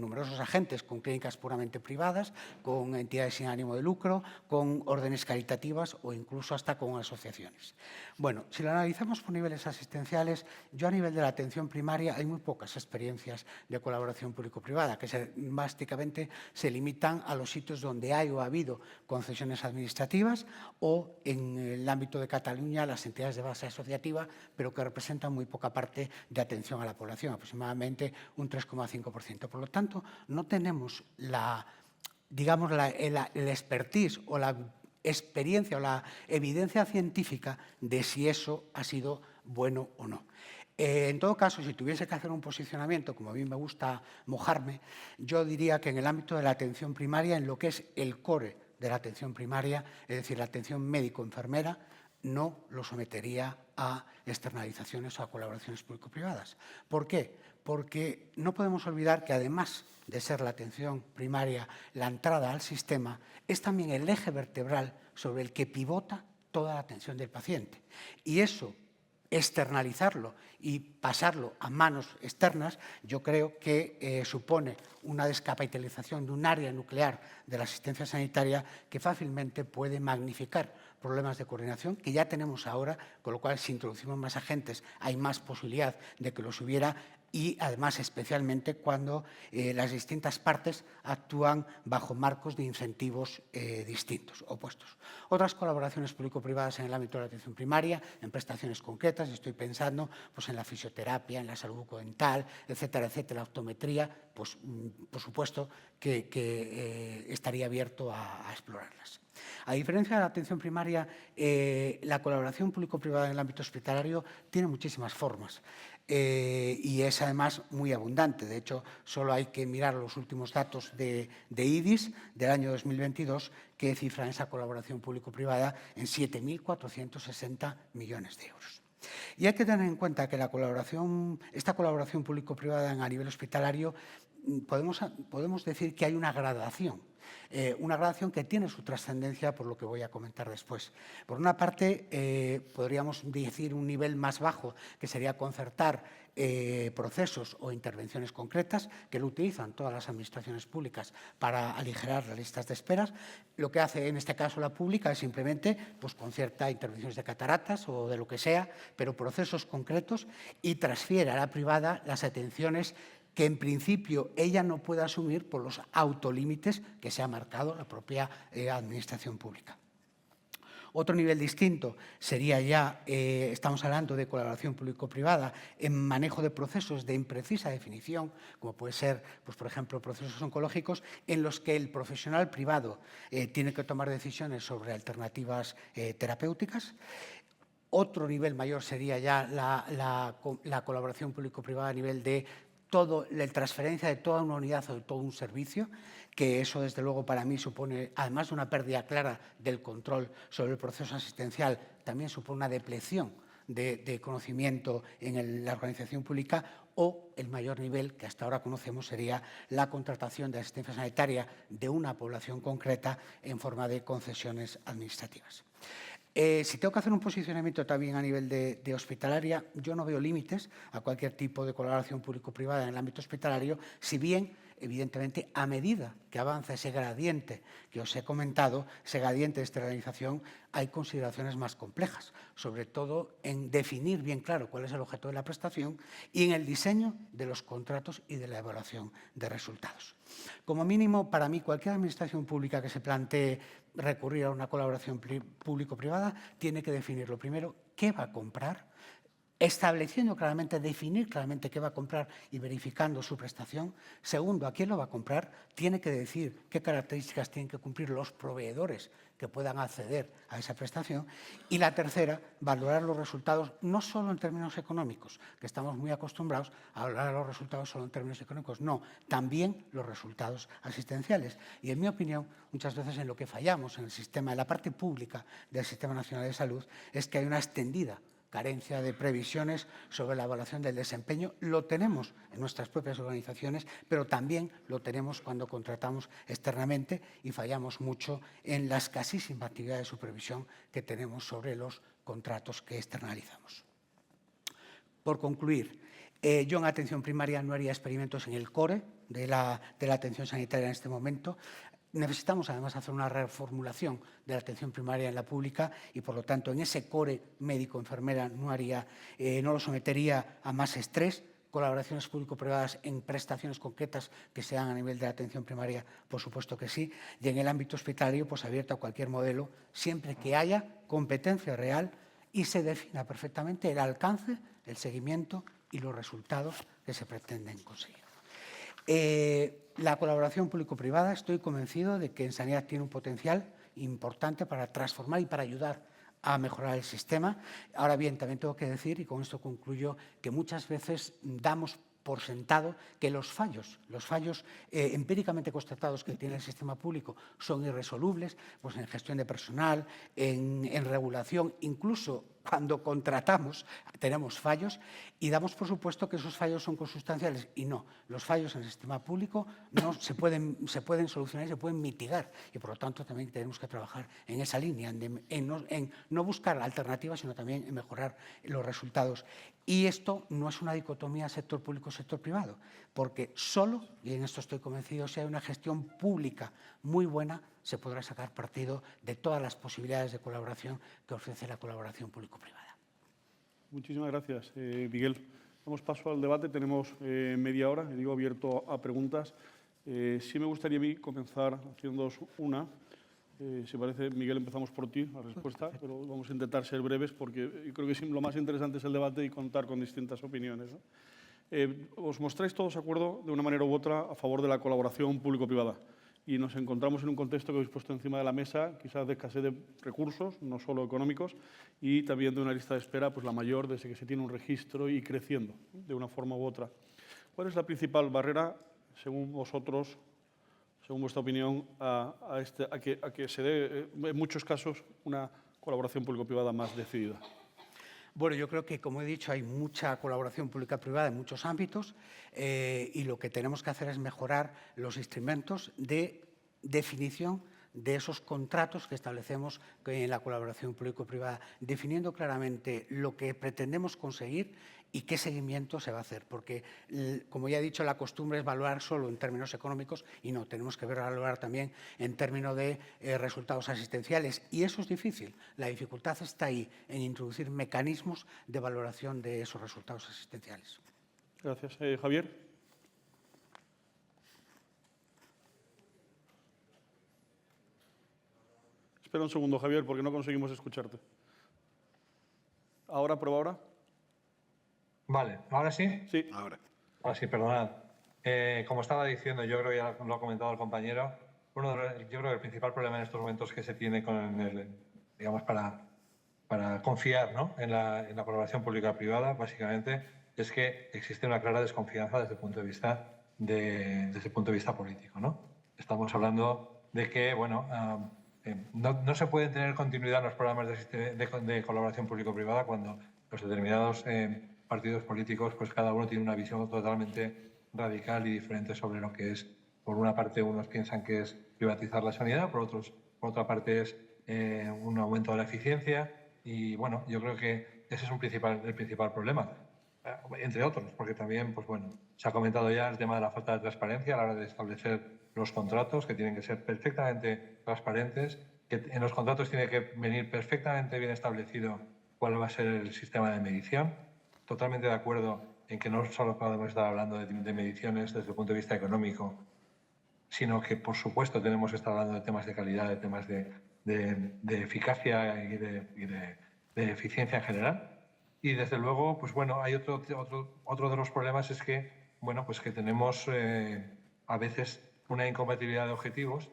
numerosos agentes, con clínicas puramente privadas, con entidades sin ánimo de lucro, con órdenes caritativas o incluso hasta con asociaciones. Bueno, si lo analizamos por niveles asistenciales, yo a nivel de la atención primaria hay muy pocas experiencias de colaboración público-privada, que básicamente se limitan a los sitios donde hay o ha habido concesiones administrativas o en el ámbito de Cataluña las entidades de base asociativa, pero que representan muy poca parte de atención a la población, aproximadamente un 3,5%. Por lo tanto, no tenemos la expertise o la experiencia o la evidencia científica de si eso ha sido bueno o no. En todo caso, si tuviese que hacer un posicionamiento, como a mí me gusta mojarme, yo diría que en el ámbito de la atención primaria, en lo que es el core de la atención primaria, es decir, la atención médico-enfermera, no lo sometería a externalizaciones o a colaboraciones público-privadas. ¿Por qué? Porque no podemos olvidar que, además de ser la atención primaria la entrada al sistema, es también el eje vertebral sobre el que pivota toda la atención del paciente. Y eso, externalizarlo y pasarlo a manos externas, yo creo que supone una descapitalización de un área nuclear de la asistencia sanitaria que fácilmente puede magnificar problemas de coordinación que ya tenemos ahora, con lo cual si introducimos más agentes hay más posibilidad de que los hubiera y además especialmente cuando las distintas partes actúan bajo marcos de incentivos distintos, opuestos. Otras colaboraciones público-privadas en el ámbito de la atención primaria, en prestaciones concretas, estoy pensando en la fisioterapia, en la salud bucodental, etcétera, etcétera, la optometría, pues por supuesto que estaría abierto a explorarlas. A diferencia de la atención primaria, la colaboración público-privada en el ámbito hospitalario tiene muchísimas formas y es además muy abundante. De hecho, solo hay que mirar los últimos datos de IDIS del año 2022 que cifran esa colaboración público-privada en 7.460 millones de euros. Y hay que tener en cuenta que esta colaboración público-privada a nivel hospitalario podemos decir que hay una gradación que tiene su trascendencia por lo que voy a comentar después. Por una parte, podríamos decir un nivel más bajo, que sería concertar procesos o intervenciones concretas, que lo utilizan todas las administraciones públicas para aligerar las listas de esperas. Lo que hace en este caso la pública es simplemente concierta intervenciones de cataratas o de lo que sea, pero procesos concretos, y transfiere a la privada las atenciones que en principio ella no puede asumir por los autolímites que se ha marcado la propia administración pública. Otro nivel distinto sería ya, estamos hablando de colaboración público-privada en manejo de procesos de imprecisa definición, como puede ser, pues, por ejemplo, procesos oncológicos, en los que el profesional privado tiene que tomar decisiones sobre alternativas terapéuticas. Otro nivel mayor sería ya la colaboración público-privada a nivel de la transferencia de toda una unidad o de todo un servicio, que eso, desde luego, para mí supone, además de una pérdida clara del control sobre el proceso asistencial, también supone una depleción de conocimiento en la organización pública, o el mayor nivel que hasta ahora conocemos sería la contratación de asistencia sanitaria de una población concreta en forma de concesiones administrativas. Si tengo que hacer un posicionamiento también a nivel de hospitalaria, yo no veo límites a cualquier tipo de colaboración público-privada en el ámbito hospitalario, si bien, evidentemente, a medida que avanza ese gradiente que os he comentado, ese gradiente de externalización, hay consideraciones más complejas, sobre todo en definir bien claro cuál es el objeto de la prestación y en el diseño de los contratos y de la evaluación de resultados. Como mínimo, para mí, cualquier administración pública que se plantee recurrir a una colaboración público-privada tiene que definir, lo primero, qué va a comprar, estableciendo claramente, definir claramente qué va a comprar y verificando su prestación. Segundo, a quién lo va a comprar, tiene que decir qué características tienen que cumplir los proveedores que puedan acceder a esa prestación. Y la tercera, valorar los resultados no solo en términos económicos, que estamos muy acostumbrados a valorar los resultados solo en términos económicos, no, también los resultados asistenciales. Y en mi opinión, muchas veces en lo que fallamos en el sistema, en la parte pública del Sistema Nacional de Salud, es que hay una extendida carencia de previsiones sobre la evaluación del desempeño. Lo tenemos en nuestras propias organizaciones, pero también lo tenemos cuando contratamos externamente y fallamos mucho en la escasísima actividad de supervisión que tenemos sobre los contratos que externalizamos. Por concluir, yo en atención primaria no haría experimentos en el core de la atención sanitaria en este momento. Necesitamos, además, hacer una reformulación de la atención primaria en la pública y, por lo tanto, en ese core médico-enfermera no lo sometería a más estrés. Colaboraciones público-privadas en prestaciones concretas que se dan a nivel de la atención primaria, por supuesto que sí. Y en el ámbito hospitalario, pues abierto a cualquier modelo, siempre que haya competencia real y se defina perfectamente el alcance, el seguimiento y los resultados que se pretenden conseguir. La colaboración público-privada, estoy convencido de que en sanidad tiene un potencial importante para transformar y para ayudar a mejorar el sistema. Ahora bien, también tengo que decir, y con esto concluyo, que muchas veces damos por sentado que los fallos empíricamente constatados que tiene el sistema público son irresolubles, pues en gestión de personal, en regulación, incluso cuando contratamos tenemos fallos y damos por supuesto que esos fallos son consustanciales y no. Los fallos en el sistema público no se pueden solucionar y se pueden mitigar y por lo tanto también tenemos que trabajar en esa línea, en no buscar alternativas sino también en mejorar los resultados. Y esto no es una dicotomía sector público-sector privado, porque solo, y en esto estoy convencido, si hay una gestión pública muy buena, se podrá sacar partido de todas las posibilidades de colaboración que ofrece la colaboración público-privada. Muchísimas gracias, Miguel. Damos paso al debate. Tenemos media hora, digo, abierto a preguntas. Sí me gustaría a mí comenzar haciéndoos una. Si parece, Miguel, empezamos por ti, la respuesta, pero vamos a intentar ser breves porque creo que lo más interesante es el debate y contar con distintas opiniones, ¿no? Os mostráis todos de acuerdo, de una manera u otra, a favor de la colaboración público-privada. Y nos encontramos en un contexto que habéis puesto encima de la mesa, quizás de escasez de recursos, no solo económicos, y también de una lista de espera, pues la mayor desde que se tiene un registro y creciendo, de una forma u otra. ¿Cuál es la principal barrera, según vosotros, según vuestra opinión, a que se dé, en muchos casos, una colaboración público-privada más decidida? Bueno, yo creo que, como he dicho, hay mucha colaboración pública-privada en muchos ámbitos y lo que tenemos que hacer es mejorar los instrumentos de definición de esos contratos que establecemos en la colaboración público-privada, definiendo claramente lo que pretendemos conseguir y qué seguimiento se va a hacer. Porque, como ya he dicho, la costumbre es valorar solo en términos económicos y no, tenemos que valorar también en términos de resultados asistenciales. Y eso es difícil. La dificultad está ahí, en introducir mecanismos de valoración de esos resultados asistenciales. Gracias. Javier. Espera un segundo, Javier, porque no conseguimos escucharte. ¿Ahora? ¿Prueba ahora? Vale, ¿ahora sí? Sí. Ahora. Ahora sí, perdonad. Como estaba diciendo, yo creo que ya lo ha comentado el compañero, yo creo que el principal problema en estos momentos que se tiene con digamos, para confiar, ¿no?, en la colaboración pública-privada, básicamente, es que existe una clara desconfianza desde el punto de vista político, ¿no? Estamos hablando de que, bueno, no se puede tener continuidad en los programas de colaboración público-privada cuando los determinados partidos políticos, pues cada uno tiene una visión totalmente radical y diferente sobre lo que es. Por una parte, unos piensan que es privatizar la sanidad, por otra parte es un aumento de la eficiencia y, bueno, yo creo que ese es el principal problema, entre otros, porque también, pues bueno, se ha comentado ya el tema de la falta de transparencia a la hora de establecer los contratos, que tienen que ser perfectamente transparentes, que en los contratos tiene que venir perfectamente bien establecido cuál va a ser el sistema de medición. Totalmente de acuerdo en que no solo podemos estar hablando de mediciones desde el punto de vista económico, sino que, por supuesto, tenemos que estar hablando de temas de calidad, de temas de eficacia y de eficiencia en general. Y, desde luego, pues bueno, hay otro de los problemas es que, bueno, pues que tenemos a veces una incompatibilidad de objetivos,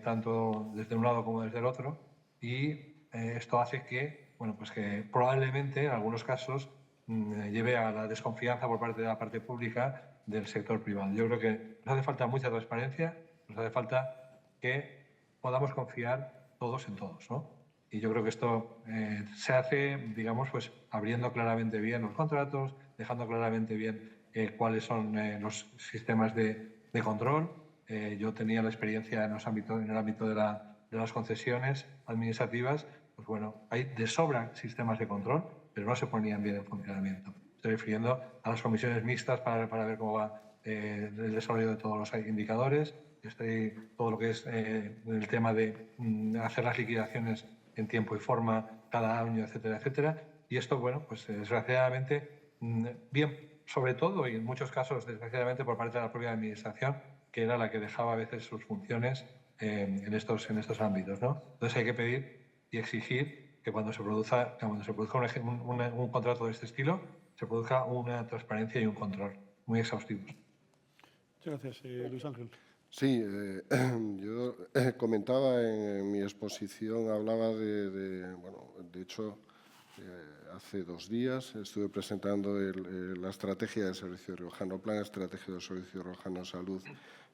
tanto desde un lado como desde el otro, y esto hace que, bueno, pues que probablemente en algunos casos lleve a la desconfianza por parte de la parte pública del sector privado. Yo creo que nos hace falta mucha transparencia, nos hace falta que podamos confiar todos en todos, ¿no? Y yo creo que esto se hace, digamos, pues abriendo claramente bien los contratos, dejando claramente bien cuáles son los sistemas de control. Yo tenía la experiencia en el ámbito de las concesiones administrativas. Pues bueno, hay de sobra sistemas de control, pero no se ponían bien en funcionamiento. Estoy refiriendo a las comisiones mixtas para ver cómo va el desarrollo de todos los indicadores. Todo lo que es el tema de hacer las liquidaciones en tiempo y forma cada año, etcétera, etcétera. Y esto, bueno, pues desgraciadamente, bien, sobre todo y en muchos casos, desgraciadamente, por parte de la propia administración, que era la que dejaba a veces sus funciones en estos ámbitos, ¿no? Entonces hay que pedir y exigir que cuando se produzca un contrato de este estilo, se produzca una transparencia y un control muy exhaustivos. Muchas gracias, Luis Ángel. Sí, yo comentaba en mi exposición, hablaba bueno, de hecho, hace 2 días estuve presentando la estrategia del Servicio Riojano, Plan Estratégico del Servicio Riojano Salud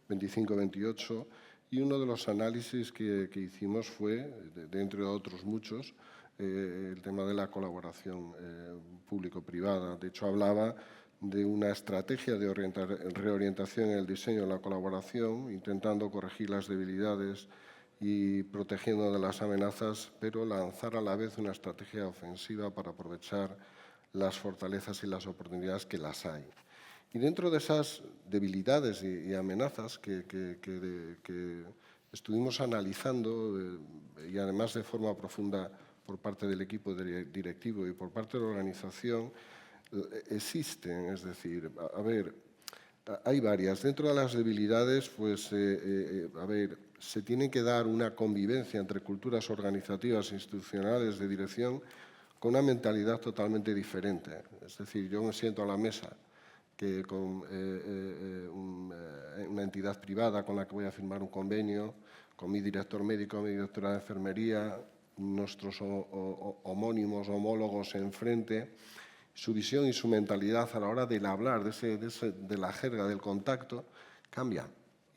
25-28, y uno de los análisis que hicimos fue, de entre otros muchos, el tema de la colaboración público-privada. De hecho, hablaba de una estrategia de reorientación en el diseño de la colaboración, intentando corregir las debilidades y protegiendo de las amenazas, pero lanzar a la vez una estrategia ofensiva para aprovechar las fortalezas y las oportunidades que las hay. Y dentro de esas debilidades y amenazas que estuvimos analizando, y además de forma profunda por parte del equipo directivo y por parte de la organización, existen, es decir, hay varias. Dentro de las debilidades, pues, se tiene que dar una convivencia entre culturas organizativas e institucionales de dirección con una mentalidad totalmente diferente. Es decir, yo me siento a la mesa que con una entidad privada con la que voy a firmar un convenio, con mi director médico, mi directora de enfermería, nuestros homónimos, homólogos enfrente, su visión y su mentalidad a la hora de hablar de la jerga del contacto cambia.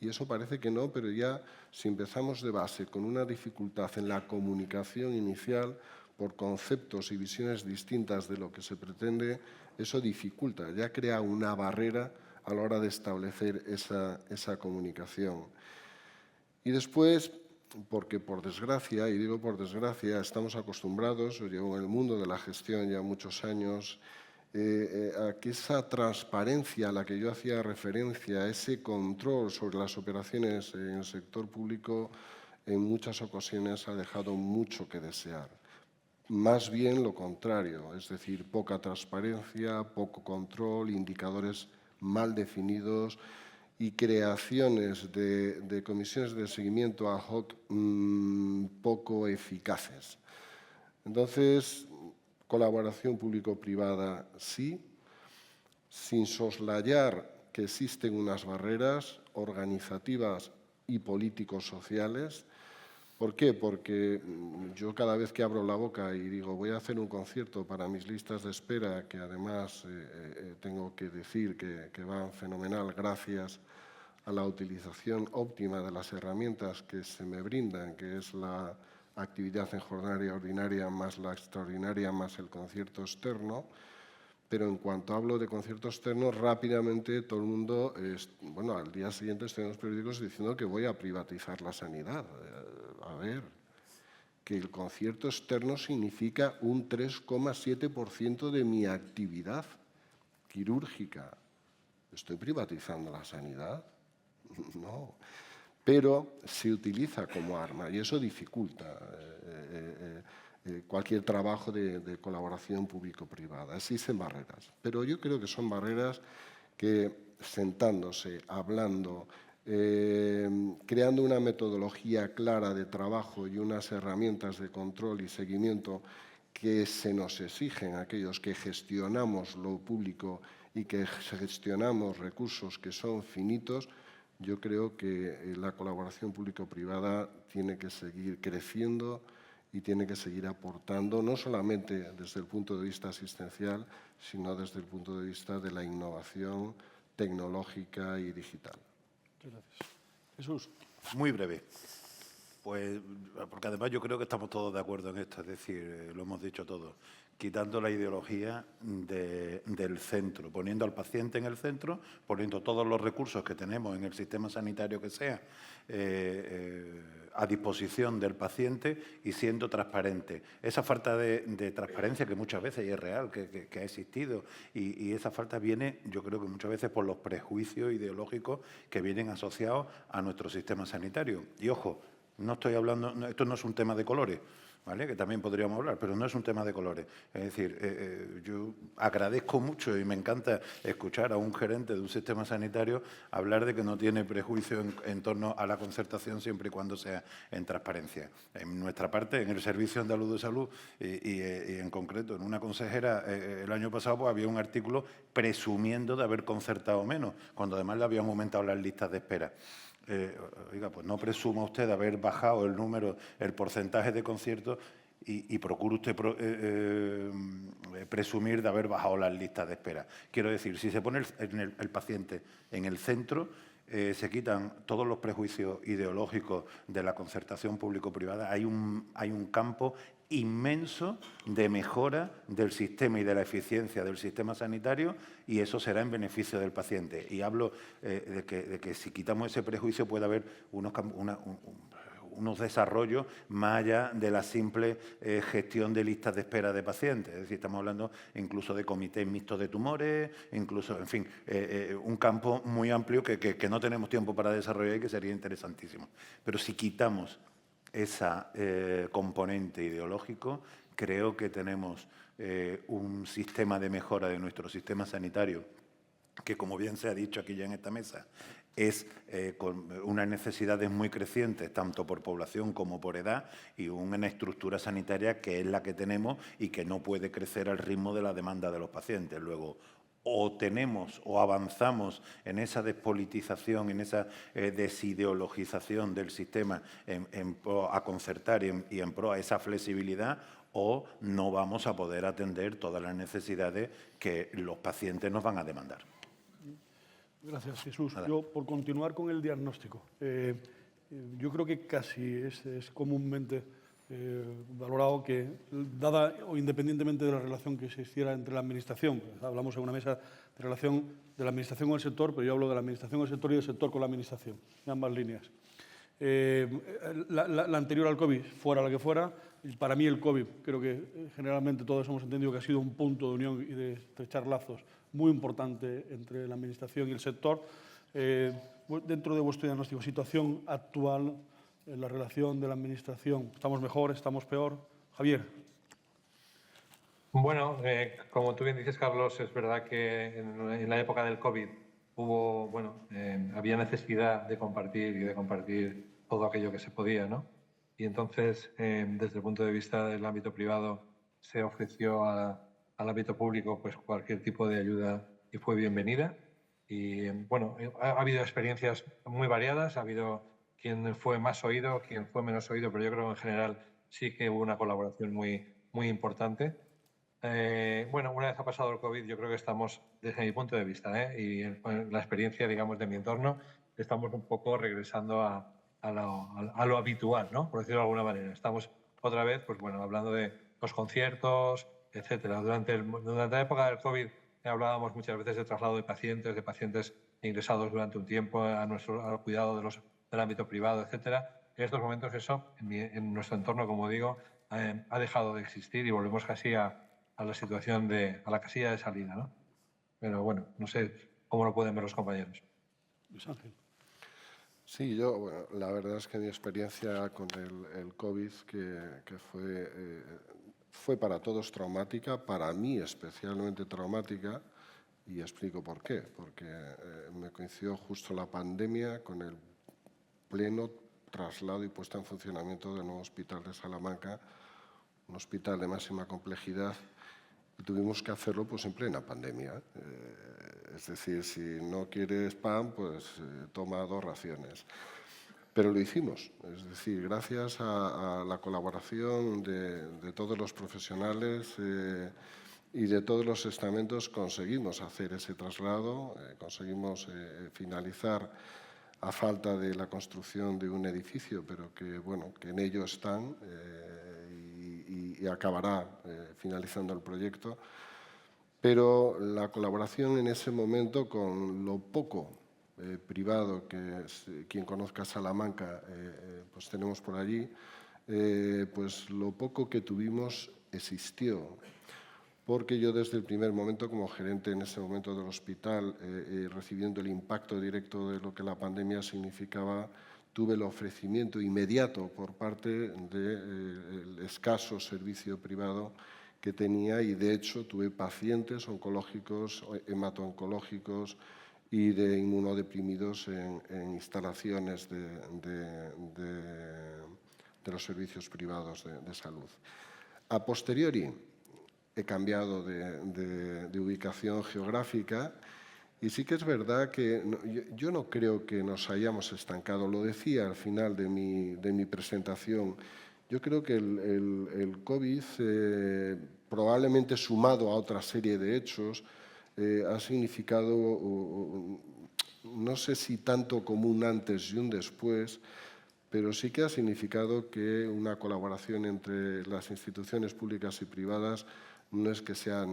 Y eso parece que no, pero ya si empezamos de base con una dificultad en la comunicación inicial por conceptos y visiones distintas de lo que se pretende, eso dificulta, ya crea una barrera a la hora de establecer esa comunicación. Y después, porque por desgracia, y digo por desgracia, estamos acostumbrados, yo llevo en el mundo de la gestión ya muchos años, a que esa transparencia a la que yo hacía referencia, ese control sobre las operaciones en el sector público, en muchas ocasiones ha dejado mucho que desear. Más bien lo contrario, es decir, poca transparencia, poco control, indicadores mal definidos y creaciones de comisiones de seguimiento ad hoc poco eficaces. Entonces, colaboración público-privada sí, sin soslayar que existen unas barreras organizativas y políticos-sociales. ¿Por qué? Porque yo cada vez que abro la boca y digo voy a hacer un concierto para mis listas de espera, que además tengo que decir que van fenomenal gracias a la utilización óptima de las herramientas que se me brindan, que es la actividad en jornada ordinaria más la extraordinaria más el concierto externo. Pero en cuanto hablo de concierto externo, rápidamente todo el mundo, bueno, al día siguiente estoy en los periódicos diciendo que voy a privatizar la sanidad. A ver, que el concierto externo significa un 3,7% de mi actividad quirúrgica. ¿Estoy privatizando la sanidad? No. Pero se utiliza como arma y eso dificulta cualquier trabajo de colaboración público-privada. Existen barreras, pero yo creo que son barreras que sentándose, hablando, creando una metodología clara de trabajo y unas herramientas de control y seguimiento que se nos exigen a aquellos que gestionamos lo público y que gestionamos recursos que son finitos, yo creo que la colaboración público-privada tiene que seguir creciendo y tiene que seguir aportando, no solamente desde el punto de vista asistencial, sino desde el punto de vista de la innovación tecnológica y digital. Muchas gracias. Jesús. Muy breve. Pues, porque además yo creo que estamos todos de acuerdo en esto, es decir, lo hemos dicho todos, quitando la ideología del centro, poniendo al paciente en el centro, poniendo todos los recursos que tenemos en el sistema sanitario que sea a disposición del paciente y siendo transparente. Esa falta de transparencia que muchas veces y es real, que ha existido, y esa falta viene, yo creo que muchas veces por los prejuicios ideológicos que vienen asociados a nuestro sistema sanitario. Y ojo, no estoy hablando, esto no es un tema de colores, ¿vale? Que también podríamos hablar, pero no es un tema de colores. Es decir, yo agradezco mucho y me encanta escuchar a un gerente de un sistema sanitario hablar de que no tiene prejuicio en torno a la concertación siempre y cuando sea en transparencia. En nuestra parte, en el Servicio Andaluz de Salud y en concreto en una consejera, el año pasado pues, había un artículo presumiendo de haber concertado menos, cuando además le habían aumentado las listas de espera. Oiga, pues no presuma usted de haber bajado el porcentaje de conciertos y procure usted presumir de haber bajado las listas de espera. Quiero decir, si se pone el paciente en el centro, se quitan todos los prejuicios ideológicos de la concertación público-privada. Hay un campo inmenso de mejora del sistema y de la eficiencia del sistema sanitario y eso será en beneficio del paciente. Y hablo de que si quitamos ese prejuicio puede haber unos desarrollos más allá de la simple gestión de listas de espera de pacientes. Es decir, estamos hablando incluso de comités mixtos de tumores, incluso, en fin, un campo muy amplio que no tenemos tiempo para desarrollar y que sería interesantísimo. Pero si quitamos esa componente ideológico, creo que tenemos un sistema de mejora de nuestro sistema sanitario que, como bien se ha dicho aquí ya en esta mesa, es con unas necesidades muy crecientes, tanto por población como por edad, y una estructura sanitaria que es la que tenemos y que no puede crecer al ritmo de la demanda de los pacientes. Luego, o tenemos o avanzamos en esa despolitización, en esa desideologización del sistema en pro a concertar y en pro a esa flexibilidad, o no vamos a poder atender todas las necesidades que los pacientes nos van a demandar. Gracias, Jesús. Yo, por continuar con el diagnóstico, yo creo que casi es comúnmente valorado que, dada o independientemente de la relación que existiera entre la Administración, hablamos en una mesa de relación de la Administración con el sector, pero yo hablo de la Administración con el sector y del sector con la Administración, en ambas líneas. La anterior al COVID, fuera la que fuera, para mí el COVID, creo que generalmente todos hemos entendido que ha sido un punto de unión y de estrechar lazos muy importante entre la Administración y el sector. Dentro de vuestro diagnóstico, situación actual en la relación de la Administración, ¿estamos mejor, estamos peor? Javier. Bueno, como tú bien dices, Carlos, es verdad que en la época del COVID había necesidad de compartir y de compartir todo aquello que se podía, ¿no? Y entonces, desde el punto de vista del ámbito privado, se ofreció al ámbito público pues cualquier tipo de ayuda y fue bienvenida. Y ha habido experiencias muy variadas, ha habido quien fue más oído, quien fue menos oído, pero yo creo que en general sí que hubo una colaboración muy importante. Una vez ha pasado el COVID, yo creo que estamos, desde mi punto de vista, y en la experiencia, digamos, de mi entorno, estamos un poco regresando a lo habitual, ¿no? Por decirlo de alguna manera. Estamos otra vez, hablando de los conciertos, etcétera. Durante la época del COVID hablábamos muchas veces de traslado de pacientes ingresados durante un tiempo al cuidado del ámbito privado, etcétera. En estos momentos eso, en nuestro entorno, como digo, ha dejado de existir y volvemos casi a la situación a la casilla de salida, ¿no? Pero bueno, no sé cómo lo pueden ver los compañeros. Luis Ángel. Sí, la verdad es que mi experiencia con el COVID, que fue para todos traumática, para mí especialmente traumática, y explico por qué. Porque me coincidió justo la pandemia con el pleno traslado y puesta en funcionamiento del nuevo hospital de Salamanca, un hospital de máxima complejidad, y tuvimos que hacerlo pues en plena pandemia. Es decir, si no quieres pan, pues toma 2 raciones. Pero lo hicimos, es decir, gracias a la colaboración de todos los profesionales y de todos los estamentos conseguimos hacer ese traslado, conseguimos finalizar a falta de la construcción de un edificio, pero que en ello están y acabará finalizando el proyecto. Pero la colaboración en ese momento con lo poco privado que quien conozca Salamanca, pues tenemos por allí, pues lo poco que tuvimos existió. Porque yo desde el primer momento, como gerente en ese momento del hospital, recibiendo el impacto directo de lo que la pandemia significaba, tuve el ofrecimiento inmediato por parte del escaso servicio privado que tenía y, de hecho, tuve pacientes oncológicos, hemato-oncológicos y de inmunodeprimidos en instalaciones de los servicios privados de salud. A posteriori, he cambiado de ubicación geográfica y sí que es verdad que yo no creo que nos hayamos estancado. Lo decía al final de mi presentación. Yo creo que el COVID, probablemente sumado a otra serie de hechos, ha significado, no sé si tanto como un antes y un después, pero sí que ha significado que una colaboración entre las instituciones públicas y privadas no es que sea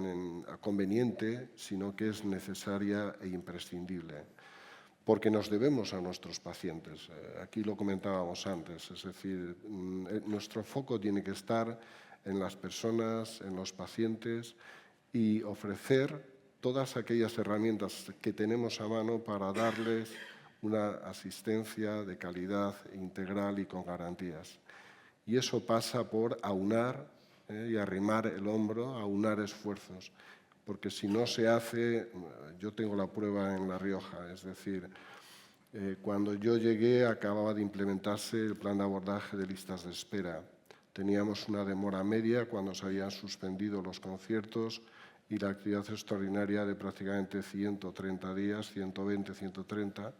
conveniente, sino que es necesaria e imprescindible. Porque nos debemos a nuestros pacientes. Aquí lo comentábamos antes, es decir, nuestro foco tiene que estar en las personas, en los pacientes y ofrecer todas aquellas herramientas que tenemos a mano para darles una asistencia de calidad integral y con garantías. Y eso pasa por aunar y arrimar el hombro, aunar esfuerzos. Porque si no se hace, yo tengo la prueba en La Rioja, es decir, cuando yo llegué acababa de implementarse el plan de abordaje de listas de espera. Teníamos una demora media cuando se habían suspendido los conciertos y la actividad extraordinaria de prácticamente 130 días, 120, 130.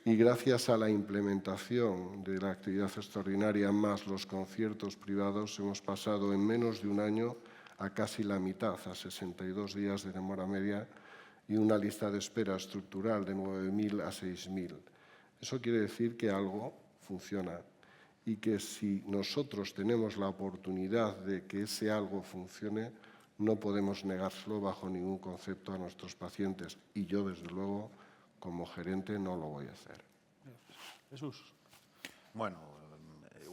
Y gracias a la implementación de la actividad extraordinaria más los conciertos privados hemos pasado en menos de un año a casi la mitad, a 62 días de demora media y una lista de espera estructural de 9.000 a 6.000. Eso quiere decir que algo funciona y que si nosotros tenemos la oportunidad de que ese algo funcione, no podemos negárselo bajo ningún concepto a nuestros pacientes. Y yo, desde luego, como gerente, no lo voy a hacer. Jesús. Bueno,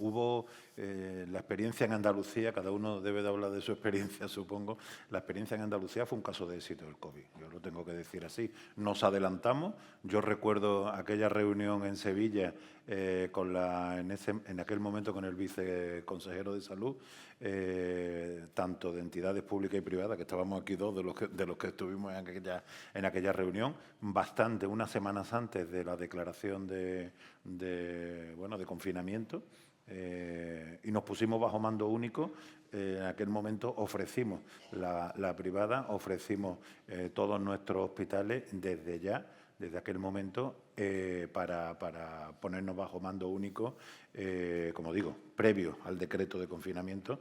hubo la experiencia en Andalucía, cada uno debe de hablar de su experiencia, supongo. La experiencia en Andalucía fue un caso de éxito del COVID, yo lo tengo que decir así. Nos adelantamos, yo recuerdo aquella reunión en Sevilla en aquel momento con el viceconsejero de Salud, tanto de entidades públicas y privadas, que estábamos aquí dos de los que estuvimos en aquella reunión, unas semanas antes de la declaración de confinamiento, y nos pusimos bajo mando único. En aquel momento ofrecimos, la privada, ofrecimos todos nuestros hospitales desde aquel momento, para ponernos bajo mando único, como digo, previo al decreto de confinamiento.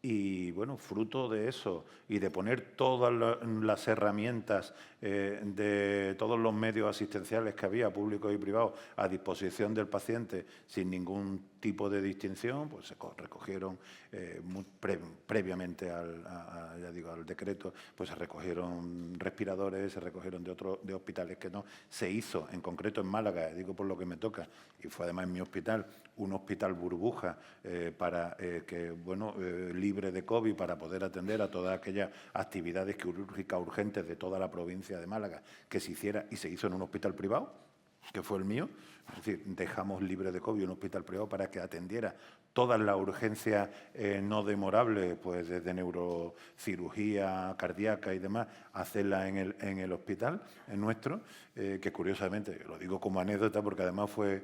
Y, bueno, fruto de eso y de poner todas las herramientas de todos los medios asistenciales que había, públicos y privados, a disposición del paciente sin ningún tipo de distinción, pues se recogieron previamente al decreto, pues se recogieron respiradores, se recogieron de hospitales que no. Se hizo, en concreto en Málaga, digo por lo que me toca, y fue además en mi hospital, un hospital burbuja libre de COVID, para poder atender a todas aquellas actividades quirúrgicas urgentes de toda la provincia de Málaga que se hiciera, y se hizo en un hospital privado, que fue el mío. Es decir, dejamos libre de COVID un hospital privado para que atendiera todas las urgencias no demorables, pues desde neurocirugía cardíaca y demás, hacerla en el hospital nuestro, que curiosamente, lo digo como anécdota porque además fue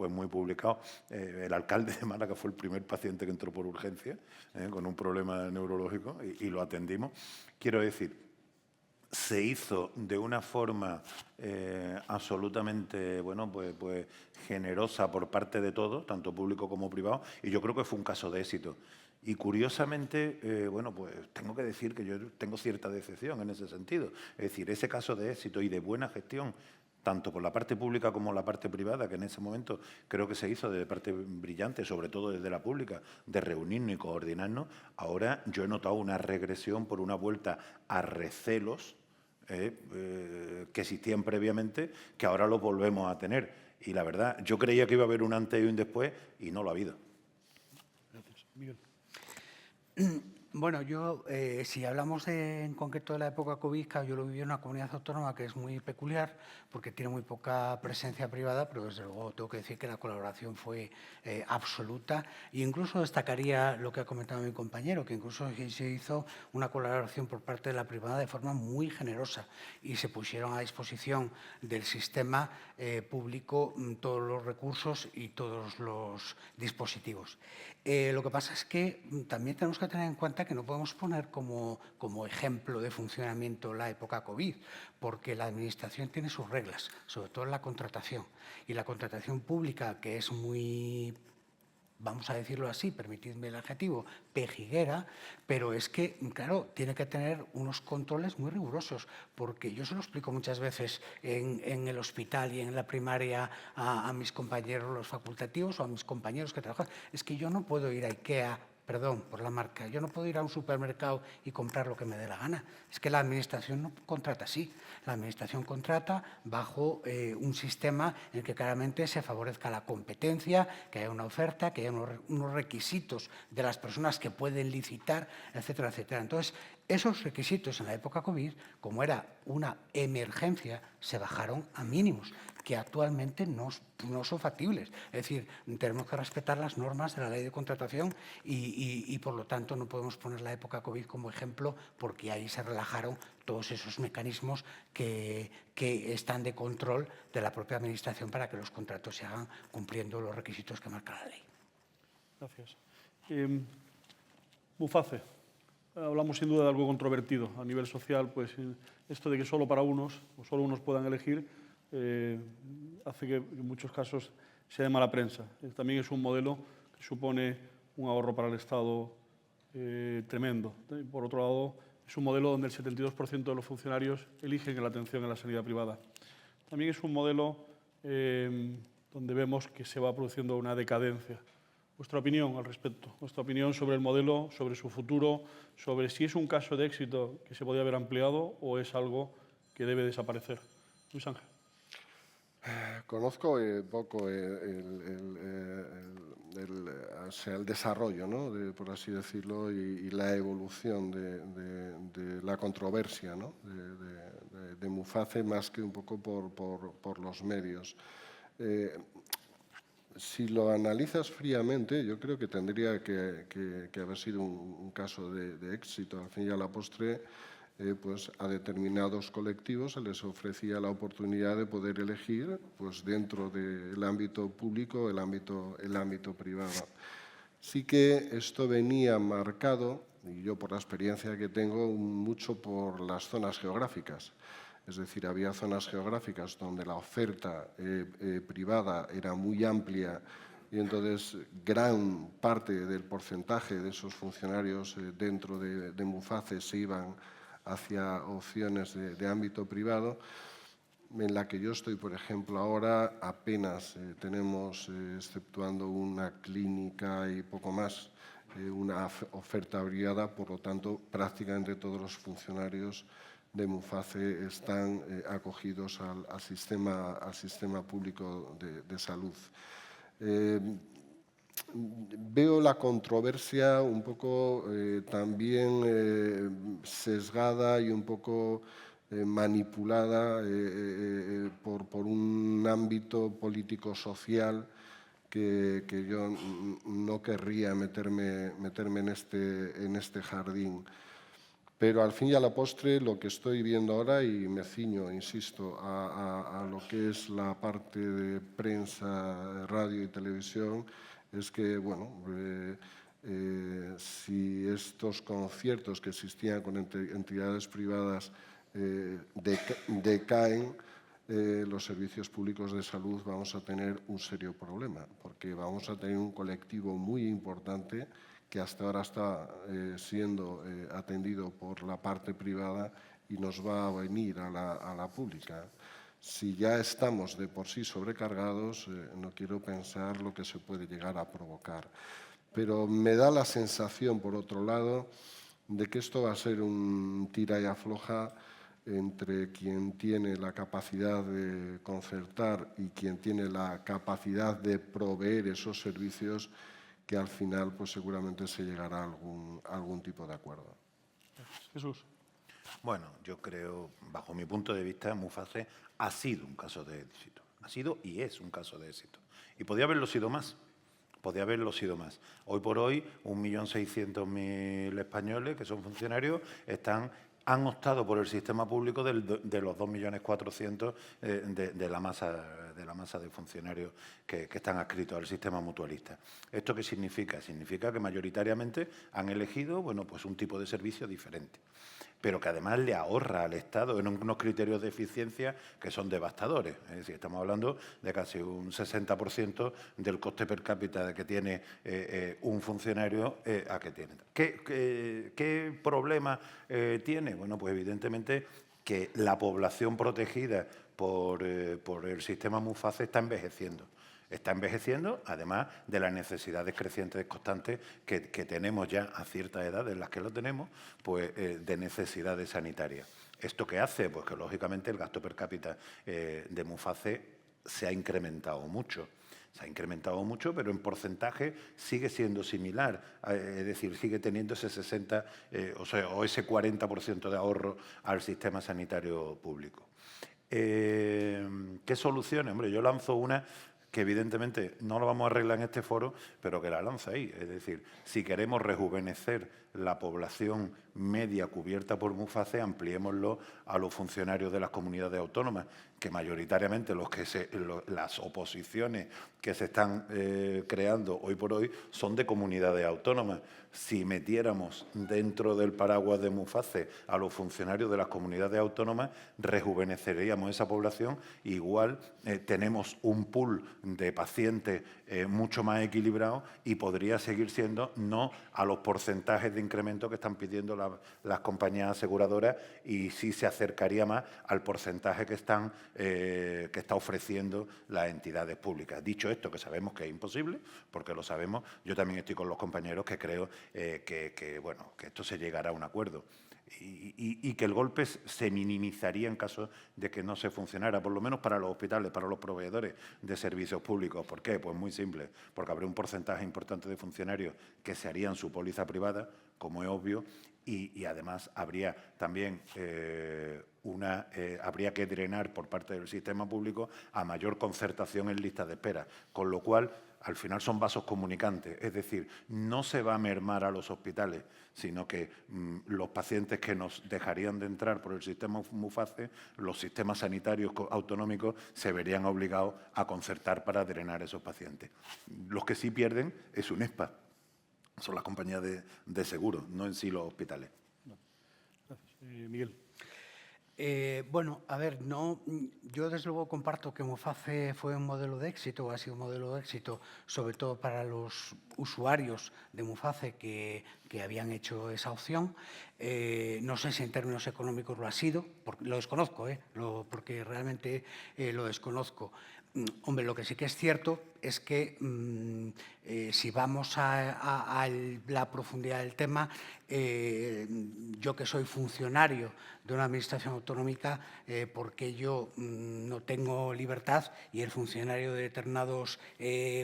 muy publicado. El alcalde de Málaga fue el primer paciente que entró por urgencia con un problema neurológico, y lo atendimos. Quiero decir, se hizo de una forma absolutamente generosa por parte de todos, tanto público como privado, y yo creo que fue un caso de éxito. Y curiosamente, tengo que decir que yo tengo cierta decepción en ese sentido. Es decir, ese caso de éxito y de buena gestión, tanto por la parte pública como la parte privada, que en ese momento creo que se hizo de parte brillante, sobre todo desde la pública, de reunirnos y coordinarnos, ahora yo he notado una regresión por una vuelta a recelos que existían previamente, que ahora los volvemos a tener. Y la verdad, yo creía que iba a haber un antes y un después, y no lo ha habido. Gracias. Miguel. Bueno, yo, si hablamos en concreto de la época COVID, yo lo viví en una comunidad autónoma que es muy peculiar porque tiene muy poca presencia privada, pero desde luego tengo que decir que la colaboración fue absoluta. E incluso destacaría lo que ha comentado mi compañero, que incluso se hizo una colaboración por parte de la privada de forma muy generosa y se pusieron a disposición del sistema público todos los recursos y todos los dispositivos. Lo que pasa es que también tenemos que tener en cuenta que no podemos poner como ejemplo de funcionamiento la época COVID, porque la Administración tiene sus reglas, sobre todo en la contratación. Y la contratación pública, que es muy, vamos a decirlo así, permitidme el adjetivo, pejiguera, pero es que, claro, tiene que tener unos controles muy rigurosos, porque yo se lo explico muchas veces en el hospital y en la primaria a mis compañeros, los facultativos, o a mis compañeros que trabajan. Es que yo no puedo ir a IKEA, perdón por la marca, yo no puedo ir a un supermercado y comprar lo que me dé la gana. Es que la Administración no contrata así. La Administración contrata bajo un sistema en el que claramente se favorezca la competencia, que haya una oferta, que haya unos requisitos de las personas que pueden licitar, etcétera, etcétera. Entonces, esos requisitos en la época COVID, como era una emergencia, se bajaron a mínimos, que actualmente no son factibles. Es decir, tenemos que respetar las normas de la ley de contratación y por lo tanto, no podemos poner la época COVID como ejemplo, porque ahí se relajaron todos esos mecanismos que están de control de la propia Administración para que los contratos se hagan cumpliendo los requisitos que marca la ley. Gracias. Muface, hablamos sin duda de algo controvertido. A nivel social, pues esto de que solo para unos o solo unos puedan elegir hace que en muchos casos sea de mala prensa. También es un modelo que supone un ahorro para el Estado tremendo. Por otro lado, es un modelo donde el 72% de los funcionarios eligen la atención en la sanidad privada. También es un modelo donde vemos que se va produciendo una decadencia. Vuestra opinión al respecto, vuestra opinión sobre el modelo, sobre su futuro, sobre si es un caso de éxito que se podría haber ampliado o es algo que debe desaparecer. Luis Ángel. Conozco poco sea el desarrollo, ¿no? Por así decirlo, y la evolución de la controversia, ¿no? de Muface, más que un poco por los medios. Si lo analizas fríamente, yo creo que tendría que haber sido un caso de éxito. Al fin y a la postre, pues a determinados colectivos se les ofrecía la oportunidad de poder elegir, pues dentro del ámbito público, el ámbito privado. Sí que esto venía marcado, y yo por la experiencia que tengo, mucho por las zonas geográficas. Es decir, había zonas geográficas donde la oferta privada era muy amplia y entonces gran parte del porcentaje de esos funcionarios dentro de Muface se iban hacia opciones de ámbito privado. En la que yo estoy, por ejemplo, ahora apenas tenemos, exceptuando una clínica y poco más, una oferta privada, por lo tanto, prácticamente todos los funcionarios de Muface están acogidos al sistema público de salud. Veo la controversia un poco también sesgada y un poco manipulada por un ámbito político-social que yo no querría meterme en este jardín. Pero al fin y a la postre lo que estoy viendo ahora, y me ciño, insisto, a lo que es la parte de prensa, radio y televisión, es que, bueno, si estos conciertos que existían con entidades privadas decaen, los servicios públicos de salud vamos a tener un serio problema, porque vamos a tener un colectivo muy importante que hasta ahora está siendo atendido por la parte privada y nos va a venir a la pública. Si ya estamos de por sí sobrecargados, no quiero pensar lo que se puede llegar a provocar. Pero me da la sensación, por otro lado, de que esto va a ser un tira y afloja entre quien tiene la capacidad de concertar y quien tiene la capacidad de proveer esos servicios, que al final pues seguramente se llegará a algún tipo de acuerdo. Jesús. Bueno, yo creo, bajo mi punto de vista, Muface ha sido un caso de éxito. Ha sido y es un caso de éxito. Y podía haberlo sido más. Podía haberlo sido más. Hoy por hoy, 1.600.000 españoles que son funcionarios han optado por el sistema público de los 2.400.000 de la masa de funcionarios que están adscritos al sistema mutualista. ¿Esto qué significa? Significa que mayoritariamente han elegido, bueno, pues un tipo de servicio diferente, pero que además le ahorra al Estado en unos criterios de eficiencia que son devastadores. Es decir, estamos hablando de casi un 60% del coste per cápita que tiene un funcionario a que tiene. ¿Qué problema tiene? Bueno, pues evidentemente que la población protegida por el sistema Muface está envejeciendo. Está envejeciendo, además de las necesidades crecientes constantes que tenemos ya a cierta edad, en las que lo tenemos, pues de necesidades sanitarias. ¿Esto qué hace? Pues que, lógicamente, el gasto per cápita de Muface se ha incrementado mucho. Se ha incrementado mucho, pero en porcentaje sigue siendo similar. Es decir, sigue teniendo ese 60% o ese 40% de ahorro al sistema sanitario público. ¿Qué soluciones? Hombre, yo lanzo una que evidentemente no lo vamos a arreglar en este foro, pero que la lanza ahí. Es decir, si queremos rejuvenecer la población media cubierta por Muface, ampliémoslo a los funcionarios de las comunidades autónomas, que mayoritariamente las oposiciones que se están creando hoy por hoy son de comunidades autónomas. Si metiéramos dentro del paraguas de Muface a los funcionarios de las comunidades autónomas, rejuveneceríamos esa población. Igual tenemos un pool de pacientes mucho más equilibrado y podría seguir siendo no a los porcentajes de incremento que están pidiendo las compañías aseguradoras, y sí se acercaría más al porcentaje que está ofreciendo las entidades públicas. Dicho esto, que sabemos que es imposible, porque lo sabemos, yo también estoy con los compañeros que creo que esto se llegará a un acuerdo. y que el golpe se minimizaría en caso de que no se funcionara, por lo menos para los hospitales, para los proveedores de servicios públicos. ¿Por qué? Pues muy simple, porque habría un porcentaje importante de funcionarios que se harían su póliza privada, como es obvio, y además habría también habría que drenar por parte del sistema público a mayor concertación en listas de espera, con lo cual al final son vasos comunicantes, es decir, no se va a mermar a los hospitales, sino que los pacientes que nos dejarían de entrar por el sistema MUFACE, los sistemas sanitarios autonómicos se verían obligados a concertar para drenar a esos pacientes. Los que sí pierden es UNESPA, son las compañías de seguros, no en sí los hospitales. Gracias. Miguel. Bueno, a ver, yo desde luego comparto que MUFACE fue un modelo de éxito, o ha sido un modelo de éxito, sobre todo para los usuarios de MUFACE que habían hecho esa opción. No sé si en términos económicos lo ha sido, porque lo desconozco, porque realmente lo desconozco. Hombre, lo que sí que es cierto es que si vamos a la profundidad del tema, yo que soy funcionario de una administración autonómica, porque yo no tengo libertad y el funcionario de determinados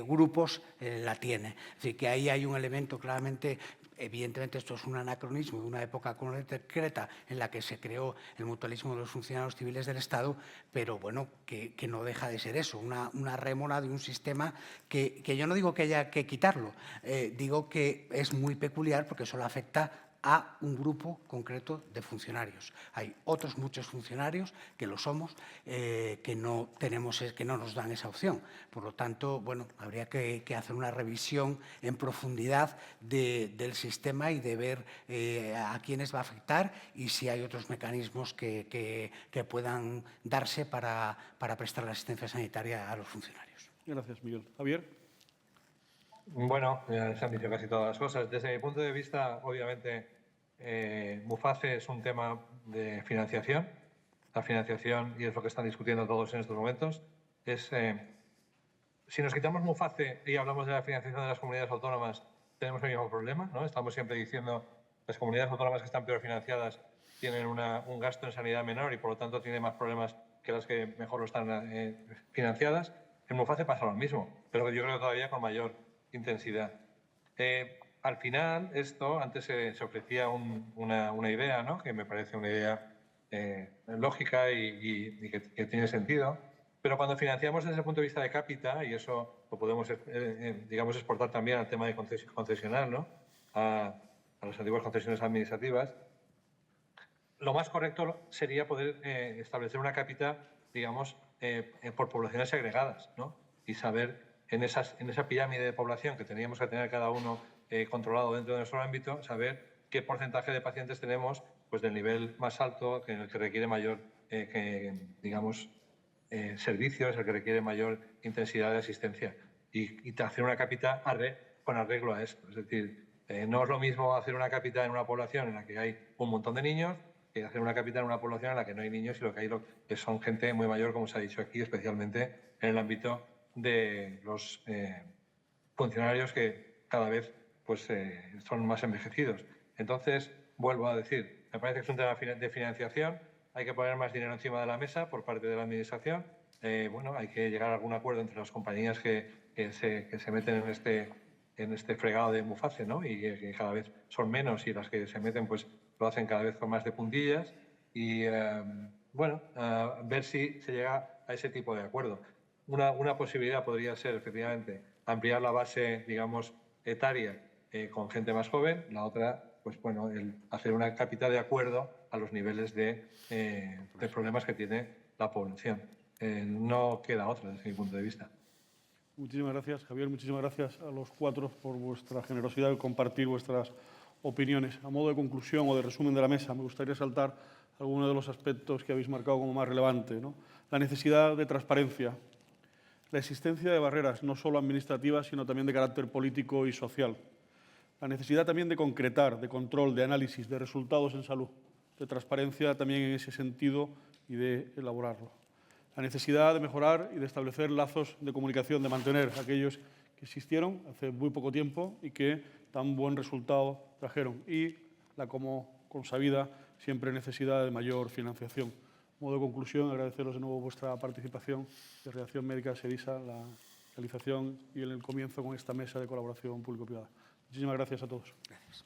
grupos la tiene. Es decir, que ahí hay un elemento claramente. Evidentemente, esto es un anacronismo de una época concreta en la que se creó el mutualismo de los funcionarios civiles del Estado, pero bueno, que no deja de ser eso, una rémora de un sistema que yo no digo que haya que quitarlo, digo que es muy peculiar porque solo afecta a un grupo concreto de funcionarios. Hay otros muchos funcionarios que lo somos, que no nos dan esa opción. Por lo tanto, bueno, habría que hacer una revisión en profundidad del sistema y de ver a quiénes va a afectar y si hay otros mecanismos que puedan darse para prestar la asistencia sanitaria a los funcionarios. Gracias, Miguel. Javier. Bueno, ya se han dicho casi todas las cosas. Desde mi punto de vista, obviamente, MUFACE es un tema de financiación. La financiación, y es lo que están discutiendo todos en estos momentos, es si nos quitamos MUFACE y hablamos de la financiación de las comunidades autónomas, tenemos el mismo problema, ¿no? Estamos siempre diciendo que las comunidades autónomas que están peor financiadas tienen un gasto en sanidad menor y, por lo tanto, tienen más problemas que las que mejor lo están financiadas. En MUFACE pasa lo mismo, pero yo creo que todavía con mayor intensidad. Al final, esto, antes se ofrecía una idea, ¿no? Que me parece una idea lógica y que tiene sentido, pero cuando financiamos desde el punto de vista de cápita, y eso lo podemos, digamos, exportar también al tema de concesional, ¿no? A las antiguas concesiones administrativas, lo más correcto sería poder establecer una cápita, digamos, por poblaciones segregadas, ¿no? Y saber en esa pirámide de población que teníamos que tener cada uno controlado dentro de nuestro ámbito, saber qué porcentaje de pacientes tenemos pues, del nivel más alto, que requiere mayor, digamos, servicios, el que requiere mayor intensidad de asistencia. Y hacer una cápita con arreglo a esto. Es decir, no es lo mismo hacer una cápita en una población en la que hay un montón de niños que hacer una cápita en una población en la que no hay niños y lo que hay que son gente muy mayor, como se ha dicho aquí, especialmente en el ámbito de los funcionarios que cada vez pues, son más envejecidos. Entonces, vuelvo a decir, me parece que es un tema de financiación, hay que poner más dinero encima de la mesa por parte de la Administración. Bueno, hay que llegar a algún acuerdo entre las compañías que se meten en este fregado de MUFACE, ¿no? Y que cada vez son menos y las que se meten pues lo hacen cada vez con más de puntillas y, bueno, ver si se llega a ese tipo de acuerdo. Una posibilidad podría ser, efectivamente, ampliar la base, digamos, etaria con gente más joven. La otra, pues bueno, hacer una cápita de acuerdo a los niveles de problemas que tiene la población. No queda otra desde mi punto de vista. Muchísimas gracias, Javier. Muchísimas gracias a los cuatro por vuestra generosidad de compartir vuestras opiniones. A modo de conclusión o de resumen de la mesa, me gustaría saltar algunos de los aspectos que habéis marcado como más relevantes, ¿no? La necesidad de transparencia, la existencia de barreras no solo administrativas, sino también de carácter político y social. La necesidad también de concretar, de control, de análisis, de resultados en salud, de transparencia también en ese sentido y de elaborarlo. La necesidad de mejorar y de establecer lazos de comunicación, de mantener aquellos que existieron hace muy poco tiempo y que tan buen resultado trajeron. Y la como consabida siempre necesidad de mayor financiación. Modo de conclusión, agradeceros de nuevo vuestra participación de Redacción Médica SEDISA, la realización y el comienzo con esta mesa de colaboración público-privada. Muchísimas gracias a todos. Gracias.